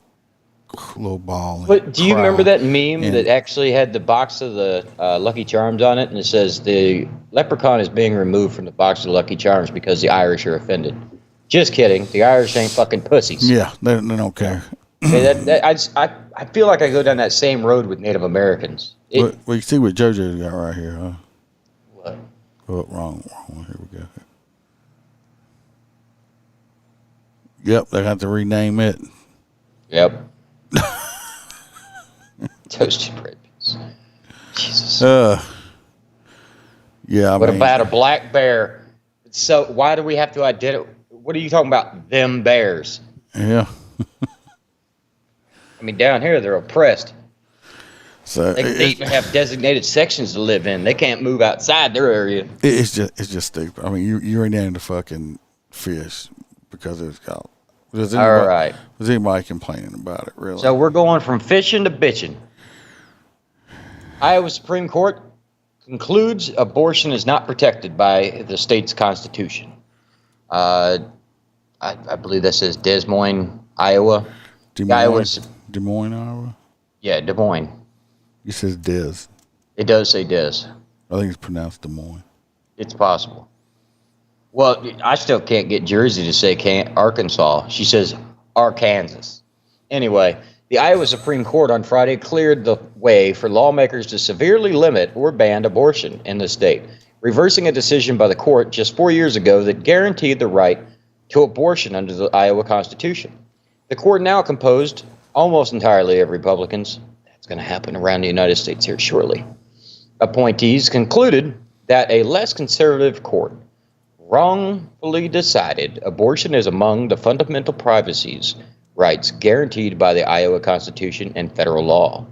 little ball. But do you remember that meme that actually had the box of the Lucky Charms on it, and it says the leprechaun is being removed from the box of the Lucky Charms because the Irish are offended? Just kidding. The Irish ain't fucking pussies. Yeah, they don't care. Hey, I feel like I go down that same road with Native Americans. Well, you see what JoJo's got right here, huh? What? Oh, wrong. Here we go. Yep, they got to rename it. Yep. Toasty Bread. Jesus. Yeah. What about a black bear? So why do we have to identify? What are you talking about? Them bears. Yeah. I mean, down here they're oppressed. So they even have designated sections to live in. They can't move outside their area. It's just stupid. I mean, you renamed the fucking fish because it's called. Was anybody complaining about it, really? So we're going from fishing to bitching. Iowa Supreme Court concludes abortion is not protected by the state's constitution. I believe that says Des Moines, Iowa. Des Moines, Iowa? Yeah, Des Moines. It says Des. It does say Des. I think it's pronounced Des Moines. It's possible. Well, I still can't get Jersey to say Arkansas. She says Arkansas. Anyway, the Iowa Supreme Court on Friday cleared the way for lawmakers to severely limit or ban abortion in the state, reversing a decision by the court just 4 years ago that guaranteed the right to abortion under the Iowa Constitution. The court, now composed almost entirely of Republicans, that's going to happen around the United States here shortly, appointees concluded that a less conservative court wrongfully decided abortion is among the fundamental privacy rights guaranteed by the Iowa Constitution and federal law.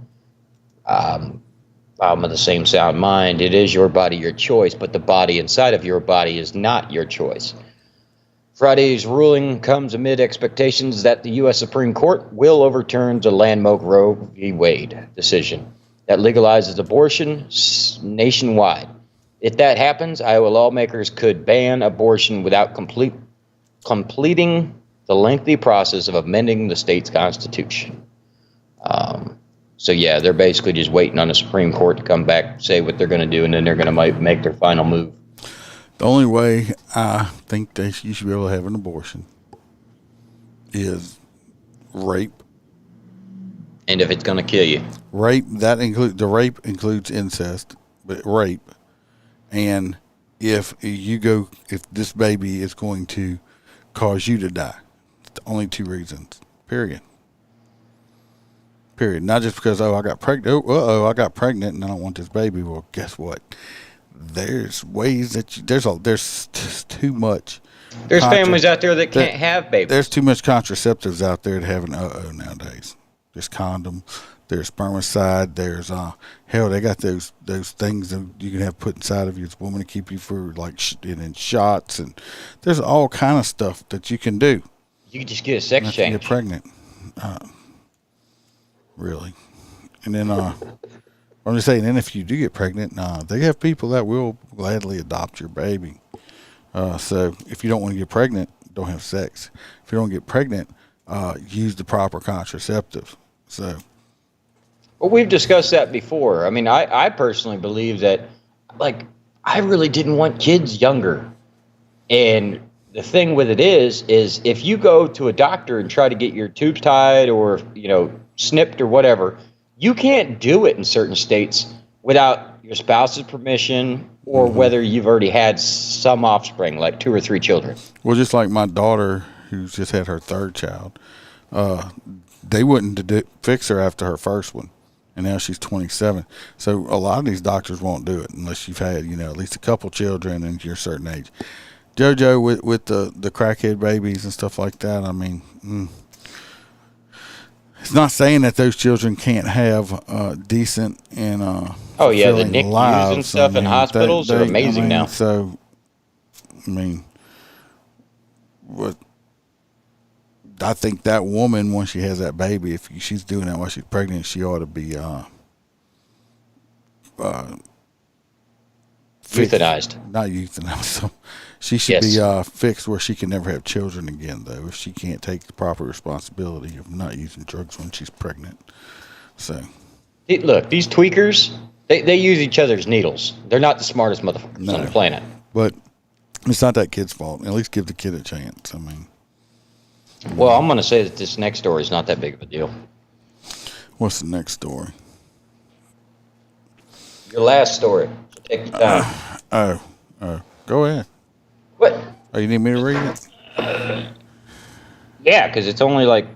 I'm of the same sound mind. It is your body, your choice, but the body inside of your body is not your choice. Friday's ruling comes amid expectations that the U.S. Supreme Court will overturn the landmark Roe v. Wade decision that legalizes abortion nationwide. If that happens, Iowa lawmakers could ban abortion without completing the lengthy process of amending the state's constitution. So yeah, they're basically just waiting on the Supreme Court to come back, say what they're going to do, and then they're going to make their final move. The only way I think you should be able to have an abortion is rape. And if it's going to kill you. Rape, rape includes incest, but rape. And if this baby is going to cause you to die. It's only two reasons. Period. Not just because, I got pregnant. I got pregnant and I don't want this baby. Well, guess what? There's ways that there's too much. There's families out there that can't have babies. There's too much contraceptives out there to have an nowadays. There's condom. There's spermicide. There's hell, they got those things that you can have put inside of you as a woman to keep you for and in shots, and there's all kind of stuff that you can do. You can just get a sex change. Get pregnant, really, and then I'm just saying. Then if you do get pregnant, they have people that will gladly adopt your baby. So if you don't want to get pregnant, don't have sex. If you don't get pregnant, use the proper contraceptive. So. Well, we've discussed that before. I mean, I personally believe that, I really didn't want kids younger. And the thing with it is if you go to a doctor and try to get your tubes tied or, snipped or whatever, you can't do it in certain states without your spouse's permission or whether you've already had some offspring, like 2 or 3 children. Well, just like my daughter, who's just had her 3rd child, they wouldn't fix her after her first one. And now she's 27. So a lot of these doctors won't do it unless you've had, at least a couple children and you're a certain age. JoJo, with the crackhead babies and stuff like that, I mean, it's not saying that those children can't have decent and the NICUs and stuff in hospitals are amazing now. So, what I think that woman, when she has that baby, if she's doing that while she's pregnant, she ought to be Euthanized. Not euthanized. So she should be fixed where she can never have children again, though, if she can't take the proper responsibility of not using drugs when she's pregnant. So, Look, these tweakers, they use each other's needles. They're not the smartest motherfuckers on the planet. But it's not that kid's fault. At least give the kid a chance. I mean, well, I'm going to say that this next story is not that big of a deal. What's the next story? Your last story. So take your time. Go ahead. What? Oh, you need me to read it? Yeah, because it's only like.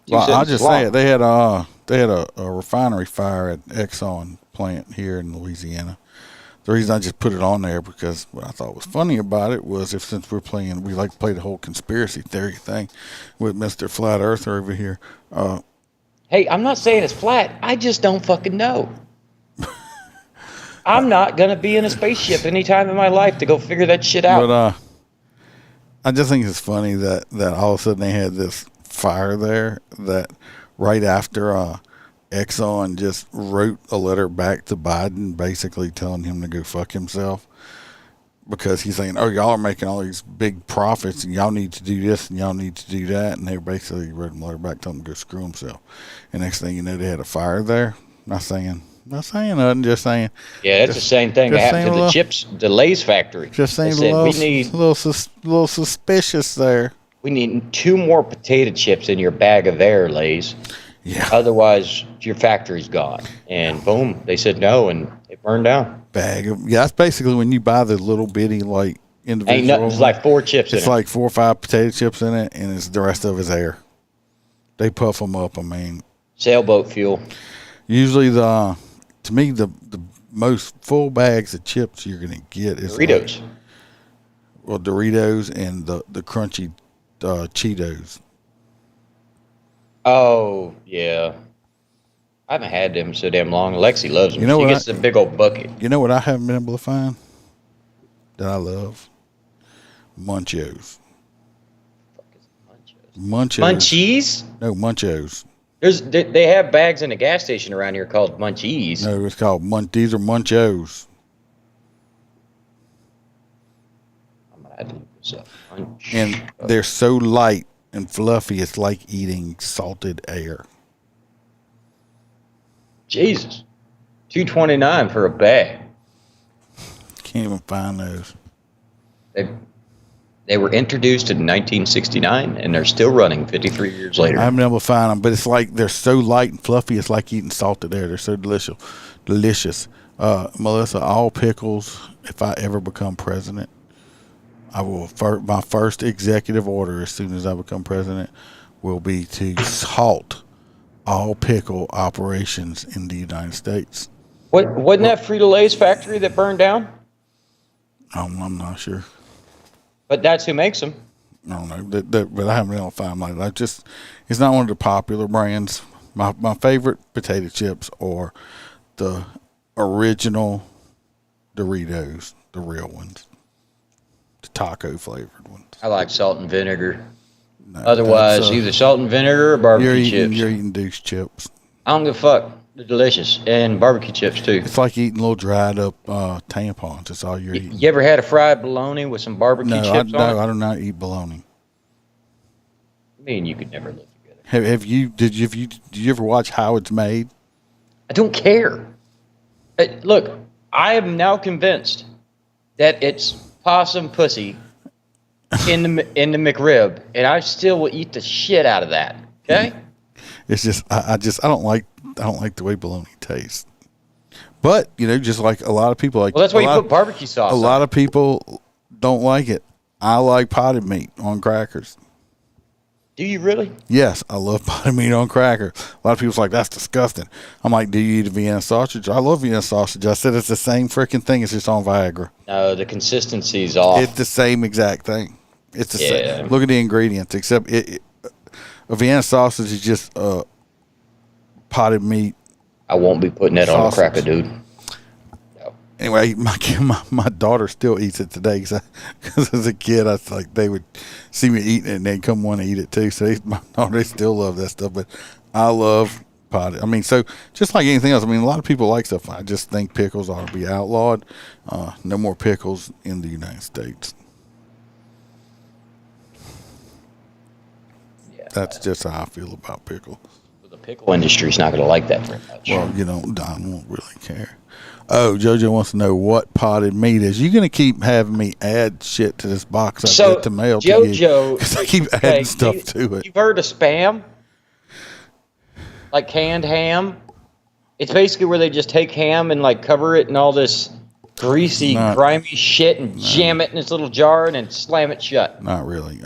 Well, I'll just say it. They had a refinery fire at Exxon plant here in Louisiana. The reason I just put it on there because what I thought was funny about it was since we like to play the whole conspiracy theory thing with Mr. Flat Earther over here. Hey, I'm not saying it's flat. I just don't fucking know. I'm not going to be in a spaceship anytime in my life to go figure that shit out. But I just think it's funny that all of a sudden they had this fire there that right after Exxon just wrote a letter back to Biden basically telling him to go fuck himself because he's saying, oh, y'all are making all these big profits and y'all need to do this and y'all need to do that. And they basically wrote him a letter back telling him to go screw himself. And next thing you know, they had a fire there. Not saying nothing, just saying. Yeah, that's the same thing that happened to the Lay's factory. Just saying a little suspicious there. We need 2 more potato chips in your bag of air, Lay's. Yeah. Otherwise, your factory's gone. And boom, they said no, and it burned down. That's basically when you buy the little bitty, like, individual. Ain't nothing, it's like 4 chips in it. It's like 4 or 5 potato chips in it, and the rest of it's air. They puff them up, I mean. Sailboat fuel. Usually, to me, the most full bags of chips you're going to get is Doritos. Doritos and the crunchy Cheetos. Oh, yeah. I haven't had them so damn long. Lexi loves them. You know she gets a big old bucket. You know what I haven't been able to find that I love? Munchies. Munchies? No, Munchies. They have bags in a gas station around here called Munchies. No, it's called these are Munchies. I'm gonna have to look this up. And they're so light and fluffy, it's like eating salted air. Jesus. $2.29 for a bag. Can't even find those. They were introduced in 1969, and they're still running 53 years later. I haven't been able to find them, but it's like they're so light and fluffy, it's like eating salted air. They're so delicious. Melissa, all pickles, if I ever become president, I will. My first executive order as soon as I become president will be to halt all pickle operations in the United States. Wasn't that Frito-Lay's factory that burned down? I'm not sure. But that's who makes them. I don't know, but I haven't been able to find them. It's not one of the popular brands. My favorite potato chips are the original Doritos, the real ones, the taco flavored ones. I like salt and vinegar. No, Otherwise, either salt and vinegar or barbecue chips. You're eating douche chips. I don't give a fuck. They're delicious. And barbecue chips, too. It's like eating little dried up tampons. That's all you're eating. You ever had a fried bologna with some barbecue chips on it? No, I do not eat bologna. Me and you could never live together. Did you ever watch How It's Made? I don't care. Look, I am now convinced that it's possum pussy in the McRib, and I still will eat the shit out of that. Okay? It's just I don't like the way bologna tastes. But just like a lot of people like. Well, that's why you put barbecue sauce. A lot of people don't like it. I like potted meat on crackers. Do you really? Yes, I love potted meat on crackers. A lot of people's like, that's disgusting. I'm like, do you eat a Vienna sausage? I love Vienna sausage. I said it's the same freaking thing. It's just on Viagra. No, the consistency's off. It's the same exact thing. It's the same. Look at the ingredients, except a Vienna sausage is just potted meat. I won't be putting that on a cracker, dude. No. Anyway, my daughter still eats it today because as a kid, I was like they would see me eating it and they'd come want to eat it too. So my daughter, they still love that stuff, but I love potted. I mean, so just like anything else, I mean, a lot of people like stuff. I just think pickles ought to be outlawed. No more pickles in the United States. Yeah, that's just how I feel about pickles. The pickle industry's not going to like that very much. Well, Don won't really care. Oh, JoJo wants to know what potted meat is. You going to keep having me add shit to this box I get to mail to you? JoJo, because I keep adding stuff to it. You've heard of Spam? Like canned ham? It's basically where they just take ham and like cover it in all this greasy, grimy shit and jam it in this little jar and then slam it shut. Not really.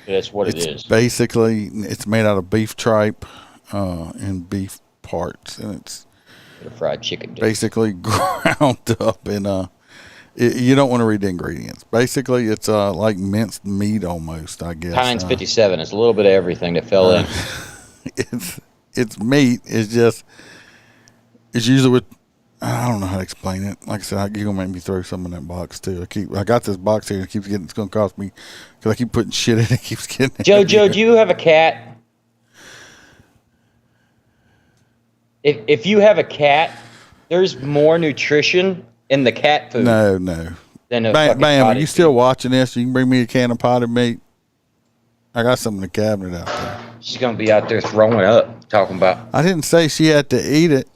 That's what it is. Basically, it's made out of beef tripe and beef parts, and it's fried chicken. Basically ground up in you don't want to read the ingredients. Basically, it's like minced meat almost, I guess. Heinz 57. It's a little bit of everything that fell in. It's meat. It's usually with, I don't know how to explain it. Like I said, you're gonna make me throw some in that box too. I got this box here. It's gonna cost me because I keep putting shit in it. It keeps getting. JoJo, do you have a cat? If you have a cat, there's more nutrition in the cat food. No. Than a Bam, are you still watching this? You can bring me a can of potted meat. I got some in the cabinet out there. She's gonna be out there throwing up, talking about. I didn't say she had to eat it.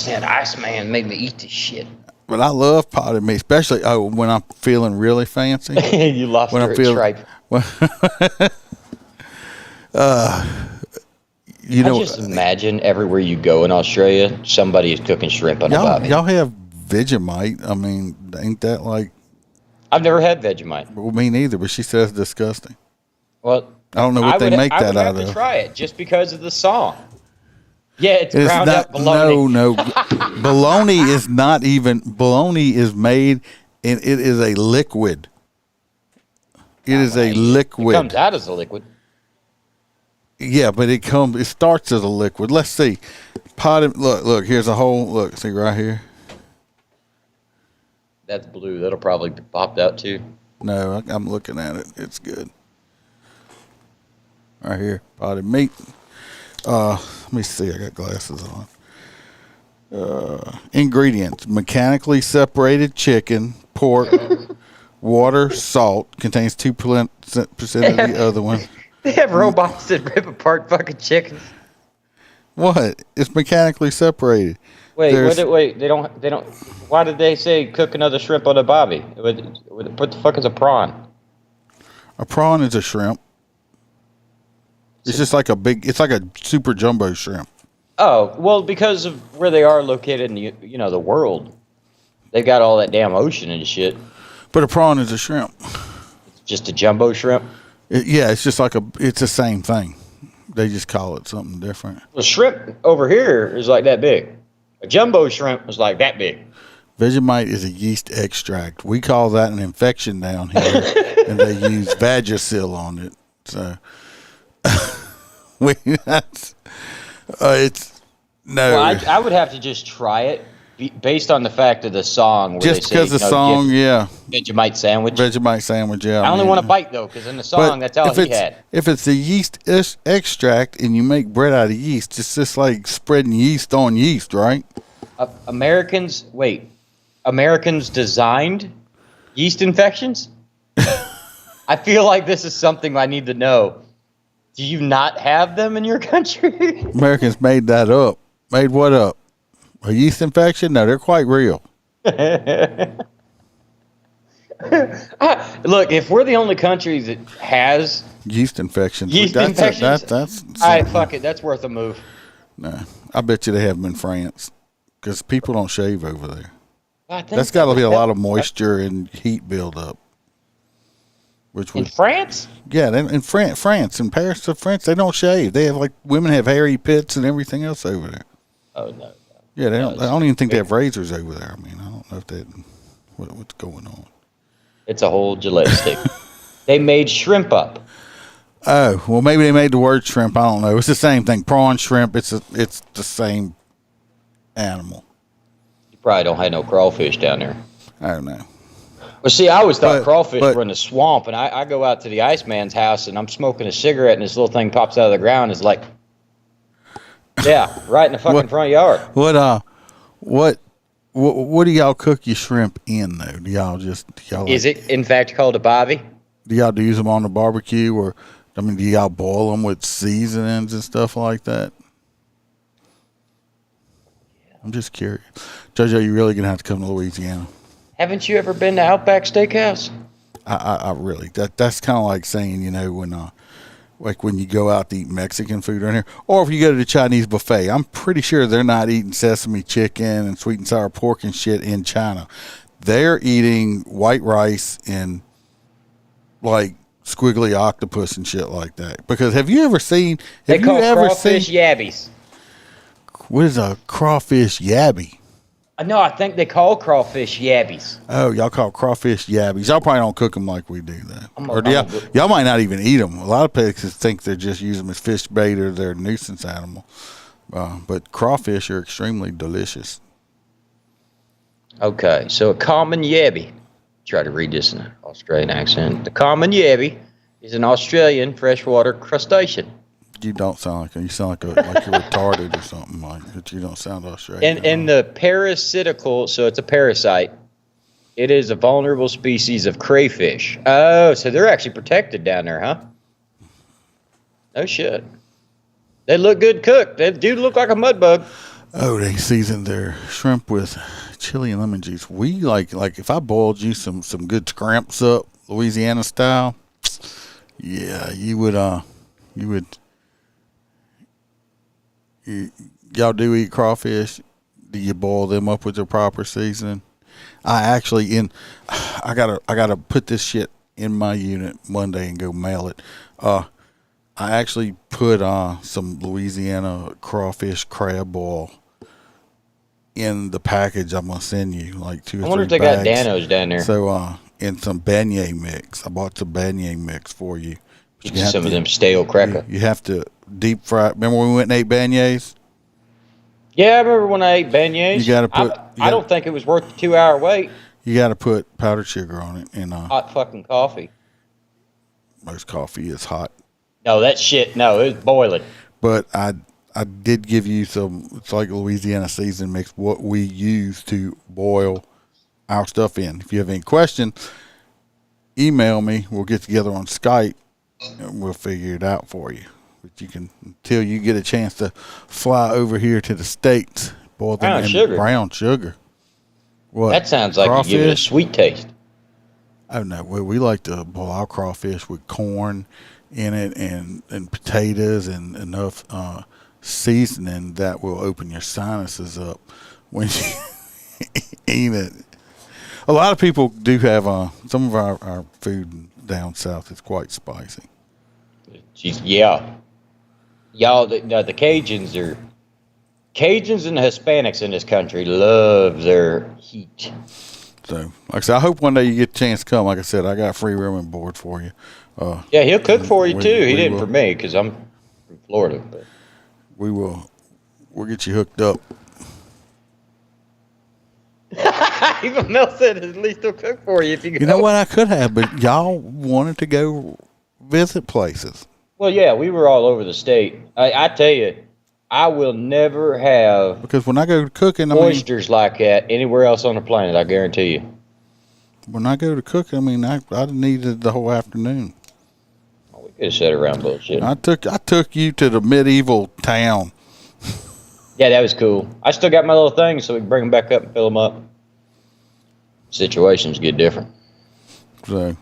That Iceman made me eat this shit. But I love potted meat, especially when I'm feeling really fancy. You lost her at stripe. I just imagine everywhere you go in Australia, somebody is cooking shrimp on a barbie. Y'all have Vegemite. I mean, ain't that like... I've never had Vegemite. Well, me neither, but she says it's disgusting. Well, I don't know what they make that out of. I would have to try it just because of the song. Yeah, it's ground up bologna. No. Bologna is not even... Bologna is made, and it is a liquid. It is a liquid. It comes out as a liquid. Yeah, but it starts as a liquid. Let's see. Potted, look, here's a hole. Look, see right here. That's blue. That'll probably be popped out too. No, I'm looking at it. It's good. Right here, potted meat. Let me see. I got glasses on. Ingredients: mechanically separated chicken, pork, water, salt. Contains 2% of the other one. They have robots that rip apart fucking chickens. What? It's mechanically separated. Wait. They don't. Why did they say cook another shrimp on a barbie? What the fuck is a prawn? A prawn is a shrimp. It's just like it's like a super jumbo shrimp. Oh, well, because of where they are located in the world, they got all that damn ocean and shit. But a prawn is a shrimp. It's just a jumbo shrimp. It's just like it's the same thing. They just call it something different. The shrimp over here is like that big. A jumbo shrimp is like that big. Vegemite is a yeast extract. We call that an infection down here, and they use Vagisil on it. So, it's no. Well, I would have to just try it based on the fact of the song. Where just because the song, yeah. Vegemite sandwich, yeah. I only want to bite though, because in the song, that's all he had. If it's a yeast extract and you make bread out of yeast, it's just like spreading yeast on yeast, right? Americans designed yeast infections? I feel like this is something I need to know. Do you not have them in your country? Americans made that up. Made what up? A yeast infection? No, they're quite real. Look, if we're the only country that has yeast infections, that's all right, fuck it. That's worth a move. No, I bet you they have them in France because people don't shave over there. That's got to be a lot of moisture and heat buildup. In France? Yeah, in France, in Paris, France, they don't shave. They have women have hairy pits and everything else over there. Oh no. Yeah, they don't. I don't even think they have razors over there. I mean, I don't know if what's going on. It's a whole Gillette stick. They made shrimp up. Oh well, maybe they made the word shrimp. I don't know. It's the same thing. Prawn, shrimp. It's the same animal. Probably don't have no crawfish down there. I don't know. Well, see, I always thought But- crawfish but- were in the swamp, and I go out to the Iceman's house, and I'm smoking a cigarette, and this little thing pops out of the ground. It's like, yeah, right in the fucking front yard. What do y'all cook your shrimp in though? Do y'all Is it, in fact, called a bobby? do y'all use them on the barbecue, or I mean, do y'all boil them with seasonings and stuff like that? I'm just curious. JoJo, you're really gonna have to come to Louisiana. Haven't you ever been to Outback Steakhouse? I really that's kind of like saying, when you go out to eat Mexican food around here, or if you go to the Chinese buffet, I'm pretty sure they're not eating sesame chicken and sweet and sour pork and shit in China. They're eating white rice and like squiggly octopus and shit like that. Because have you ever seen? They call crawfish yabbies. What is a crawfish yabby? No, I think they call crawfish yabbies. Oh, y'all call crawfish yabbies. Y'all probably don't cook them like we do, though. Or do I'm y'all might not even eat them. A lot of places think they're just use them as fish bait or they're a nuisance animal. But crawfish are extremely delicious. Okay, so a common yabby. Try to read this in an Australian accent. The common yabby is an Australian freshwater crustacean. You don't sound like you sound like you're retarded or something like that. You don't sound Australian. In the parasitical, so it's a parasite. It is a vulnerable species of crayfish. Oh, so they're actually protected down there, huh? No shit. They look good cooked. They do look like a mud bug. Oh, they seasoned their shrimp with chili and lemon juice. We like if I boiled you some good scramps up, Louisiana style. Yeah, you would. Y'all do eat crawfish? Do you boil them up with the proper seasoning? I gotta put this shit in my unit Monday and go mail it. I actually put some Louisiana crawfish crab boil in the package I'm gonna send you, like 2 or 3 I wonder if they bags. got Danos down there. So and some beignet mix. I bought some beignet mix for you. But Get you some of them stale cracker. You have to deep fry. Remember when we went and ate beignets? Yeah, I remember when I ate beignets. You gotta put- I don't think it was worth the 2-hour wait. You got to put powdered sugar on it, and Hot fucking coffee. most coffee is hot. No, that shit. No, it was boiling. But I did give you some. It's like Louisiana season mix. What we use to boil our stuff in. If you have any questions, email me. We'll get together on Skype and we'll figure it out for you. But you can, until you get a chance to fly over here to the States, boil them in sugar. brown sugar. What? That sounds like you give it a sweet taste. Oh no, we like to boil our crawfish with corn in it and potatoes and enough seasoning that will open your sinuses up when you eat it. A lot of people do have some of our food down south is quite spicy. Jeez, yeah. Y'all, the Cajuns and the Hispanics in this country love their heat. So, like I said, I hope one day you get a chance to come. Like I said, I got free room and board for you. Yeah, he'll cook for you, too. He we didn't will. for me, because I'm from Florida. But. We'll get you hooked up. Even Mel said at least he'll cook for you if you go. You know what I could have, but y'all wanted to go visit places. Well, yeah, we were all over the state. I tell you, I will never have Because when I go cooking, I mean, oysters like that anywhere else on the planet, I guarantee you. when I go to cooking, I mean, I needed the whole afternoon. We could have sat around bullshit. I took you to the medieval town. Yeah, that was cool. I still got my little things so we can bring them back up and fill them up. Situations get different. So,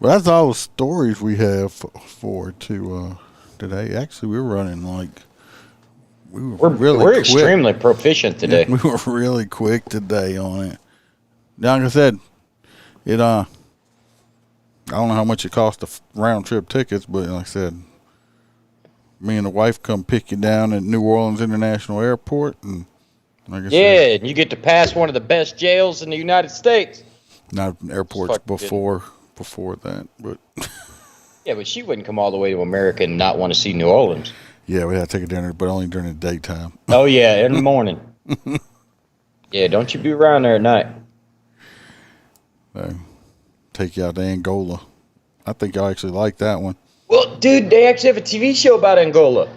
well, that's all the stories we have for today. Actually, we're running like We're extremely proficient today. We were really quick today on it. Like I said, it I don't know how much it cost the round trip tickets, but like I said, me and the wife come pick you down at New Orleans International Airport, and like I said, Yeah, and you get to pass one of the best jails in the United States. not airports Fuck, before that, but Yeah, but she wouldn't come all the way to America and not want to see New Orleans. yeah, we had to take it down there, but only during the daytime. Oh, yeah, in the morning. Yeah, don't you be around there at night. So, take you out to Angola. I think y'all actually like that one. Well, dude, they actually have a TV show about Angola.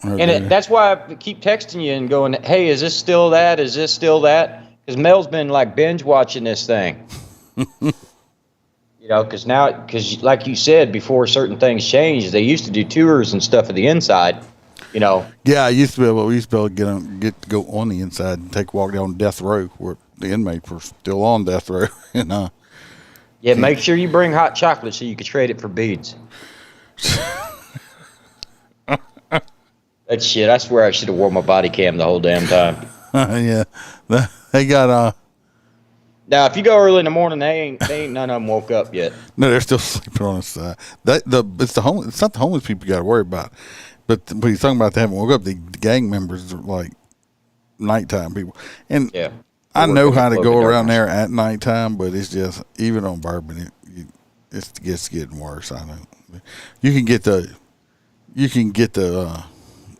Oh, And that's why I keep texting you and going, hey, is this still that? Is this still that? Because Mel's been like binge watching this thing. You know, because like you said, before certain things changed, they used to do tours and stuff of the inside, you know. Yeah, we used to be able to get to go on the inside and take a walk down death row where the inmates were still on death row. And Yeah, make sure you bring hot chocolate so you can trade it for beads. That shit, I swear I should have worn my body cam the whole damn time. yeah, they got Now, if you go early in the morning, they ain't none of them woke up yet. no, they're still sleeping on the side. It's not the homeless people you got to worry about, but he's talking about they haven't woke up. The gang members are like nighttime people, and Yeah. I know how to Working go in the around darkness. there at nighttime, but it's just even on Bourbon, it gets getting worse. I know you can get the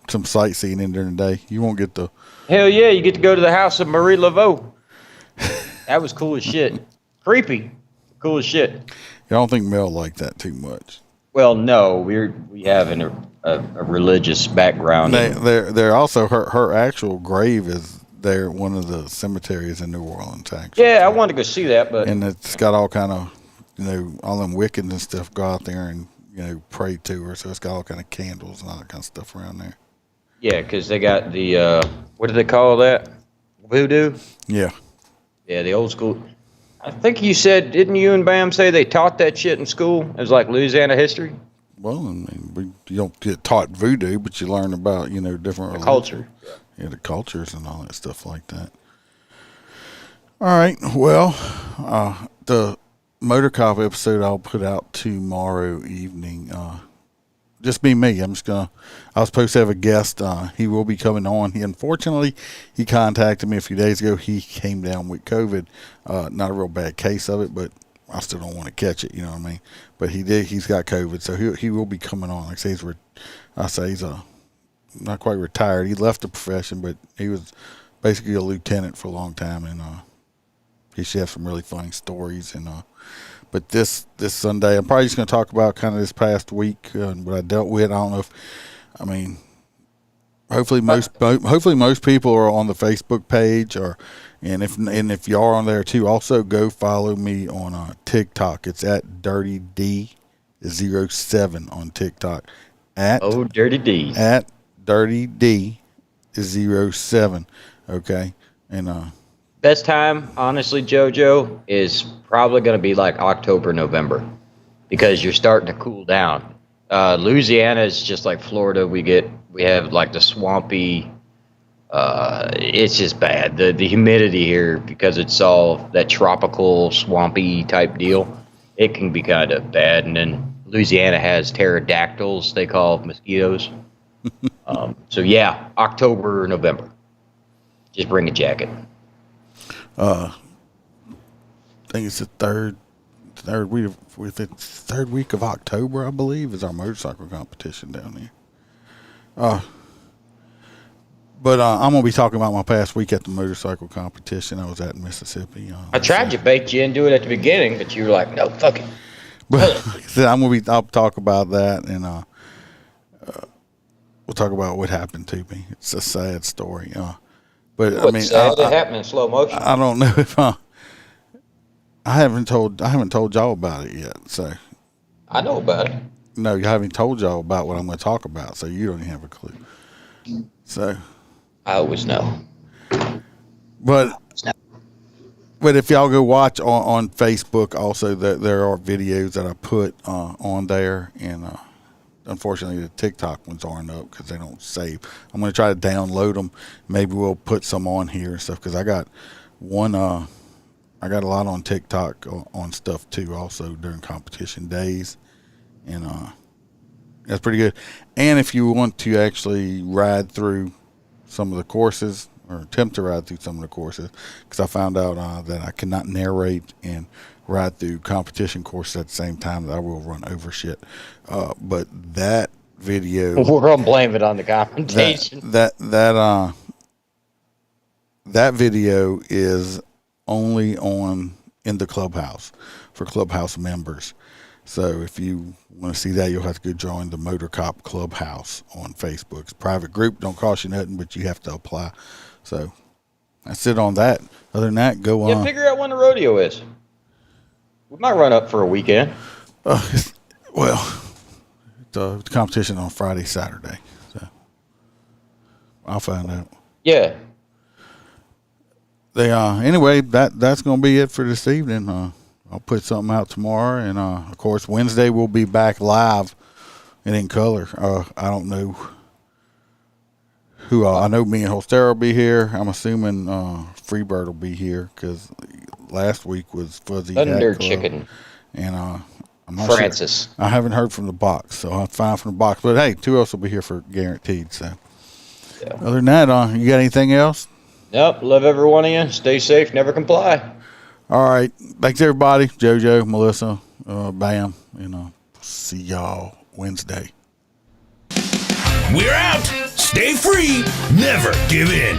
some sightseeing in during the day. You won't get the Hell yeah, you get to go to the house of Marie Laveau. That was cool as shit. Creepy. Cool as shit. I don't think Mel liked that too much. Well, no, we have a religious background. They're also her actual grave is there, one of the cemeteries in New Orleans, actually. Yeah, I wanted to go see that, but And it's got all kind of, all them Wiccans and stuff go out there and, pray to her. So it's got all kind of candles and all that kind of stuff around there. yeah, because they got the what do they call that? Voodoo. Yeah. Yeah, the old school. I think you said, didn't you and Bam say they taught that shit in school? It was like Louisiana history. Well, I mean, you don't get taught voodoo, but you learn about, different religions. Culture. Yeah, the cultures and all that stuff like that. All right. Well, the Motor Cop episode I'll put out tomorrow evening. Just be me. I was supposed to have a guest. He will be coming on. Unfortunately, he contacted me a few days ago. He came down with COVID. Not a real bad case of it, but I still don't want to catch it. You know what I mean? But he did. He's got COVID, so he will be coming on. Like I say, he's not quite retired. He left the profession, but he was basically a lieutenant for a long time, and he should have some really funny stories. And but this Sunday, I'm probably just going to talk about kind of this past week and what I dealt with. I don't know hopefully most people are on the Facebook page, and if you are on there too, also go follow me on TikTok. It's at Dirty D07 on TikTok. Dirty D. At Dirty D07. Okay, and Best time, honestly, JoJo, is probably going to be like October, November, because you're starting to cool down. Louisiana is just like Florida. We have like the swampy. It's just bad. The humidity here, because it's all that tropical swampy type deal. It can be kind of bad, and then Louisiana has pterodactyls. They call mosquitoes. So yeah, October, November. Just bring a jacket. I think it's the third week of October, I believe, is our motorcycle competition down there. But I'm gonna be talking about my past week at the motorcycle competition I was at in Mississippi. I tried to bait you into it at the beginning, but you were like, no, fuck it. But like I said, I'll talk about that, and we'll talk about what happened to me. It's a sad story. But I mean, sad? It happened in slow motion. I don't know if I haven't told y'all about it yet. So I know about it. no, you haven't told y'all about what I'm going to talk about. So you don't even have a clue. So I always know. But if y'all go watch on Facebook, also there are videos that I put on there, and unfortunately the TikTok ones aren't up because they don't save. I'm going to try to download them. Maybe we'll put some on here and stuff, because I got one. I got a lot on TikTok on stuff too, also during competition days, and that's pretty good. And if you want to actually ride through some of the courses, or attempt to ride through some of the courses, because I found out that I cannot narrate and ride through competition courses at the same time, that I will run over shit. But that video, We're gonna blame it on the confrontation. that that video is only in the clubhouse for clubhouse members. So if you want to see that, you'll have to go join the Motor Cop Clubhouse on Facebook. It's a private group, don't cost you nothing, but you have to apply. So that's it on that. Other than that, go on. Yeah, figure out when the rodeo is. We might run up for a weekend. It's competition on Friday, Saturday. So I'll find out. Yeah. Anyway, that's gonna be it for this evening. I'll put something out tomorrow, and of course Wednesday we'll be back live and in color. I don't know who. I know me and Holster will be here. I'm assuming Freebird will be here because last week was Fuzzy Thunder Hat Club, Chicken. and I'm not Francis. Sure. I haven't heard from the box, so I'll find from the box. But hey, 2 else will be here for guaranteed. So Yeah. other than that, you got anything else? Nope. Love every one of you. Stay safe. Never comply. All right. Thanks, everybody. JoJo, Melissa, Bam, and see y'all Wednesday. We're out. Stay free. Never give in.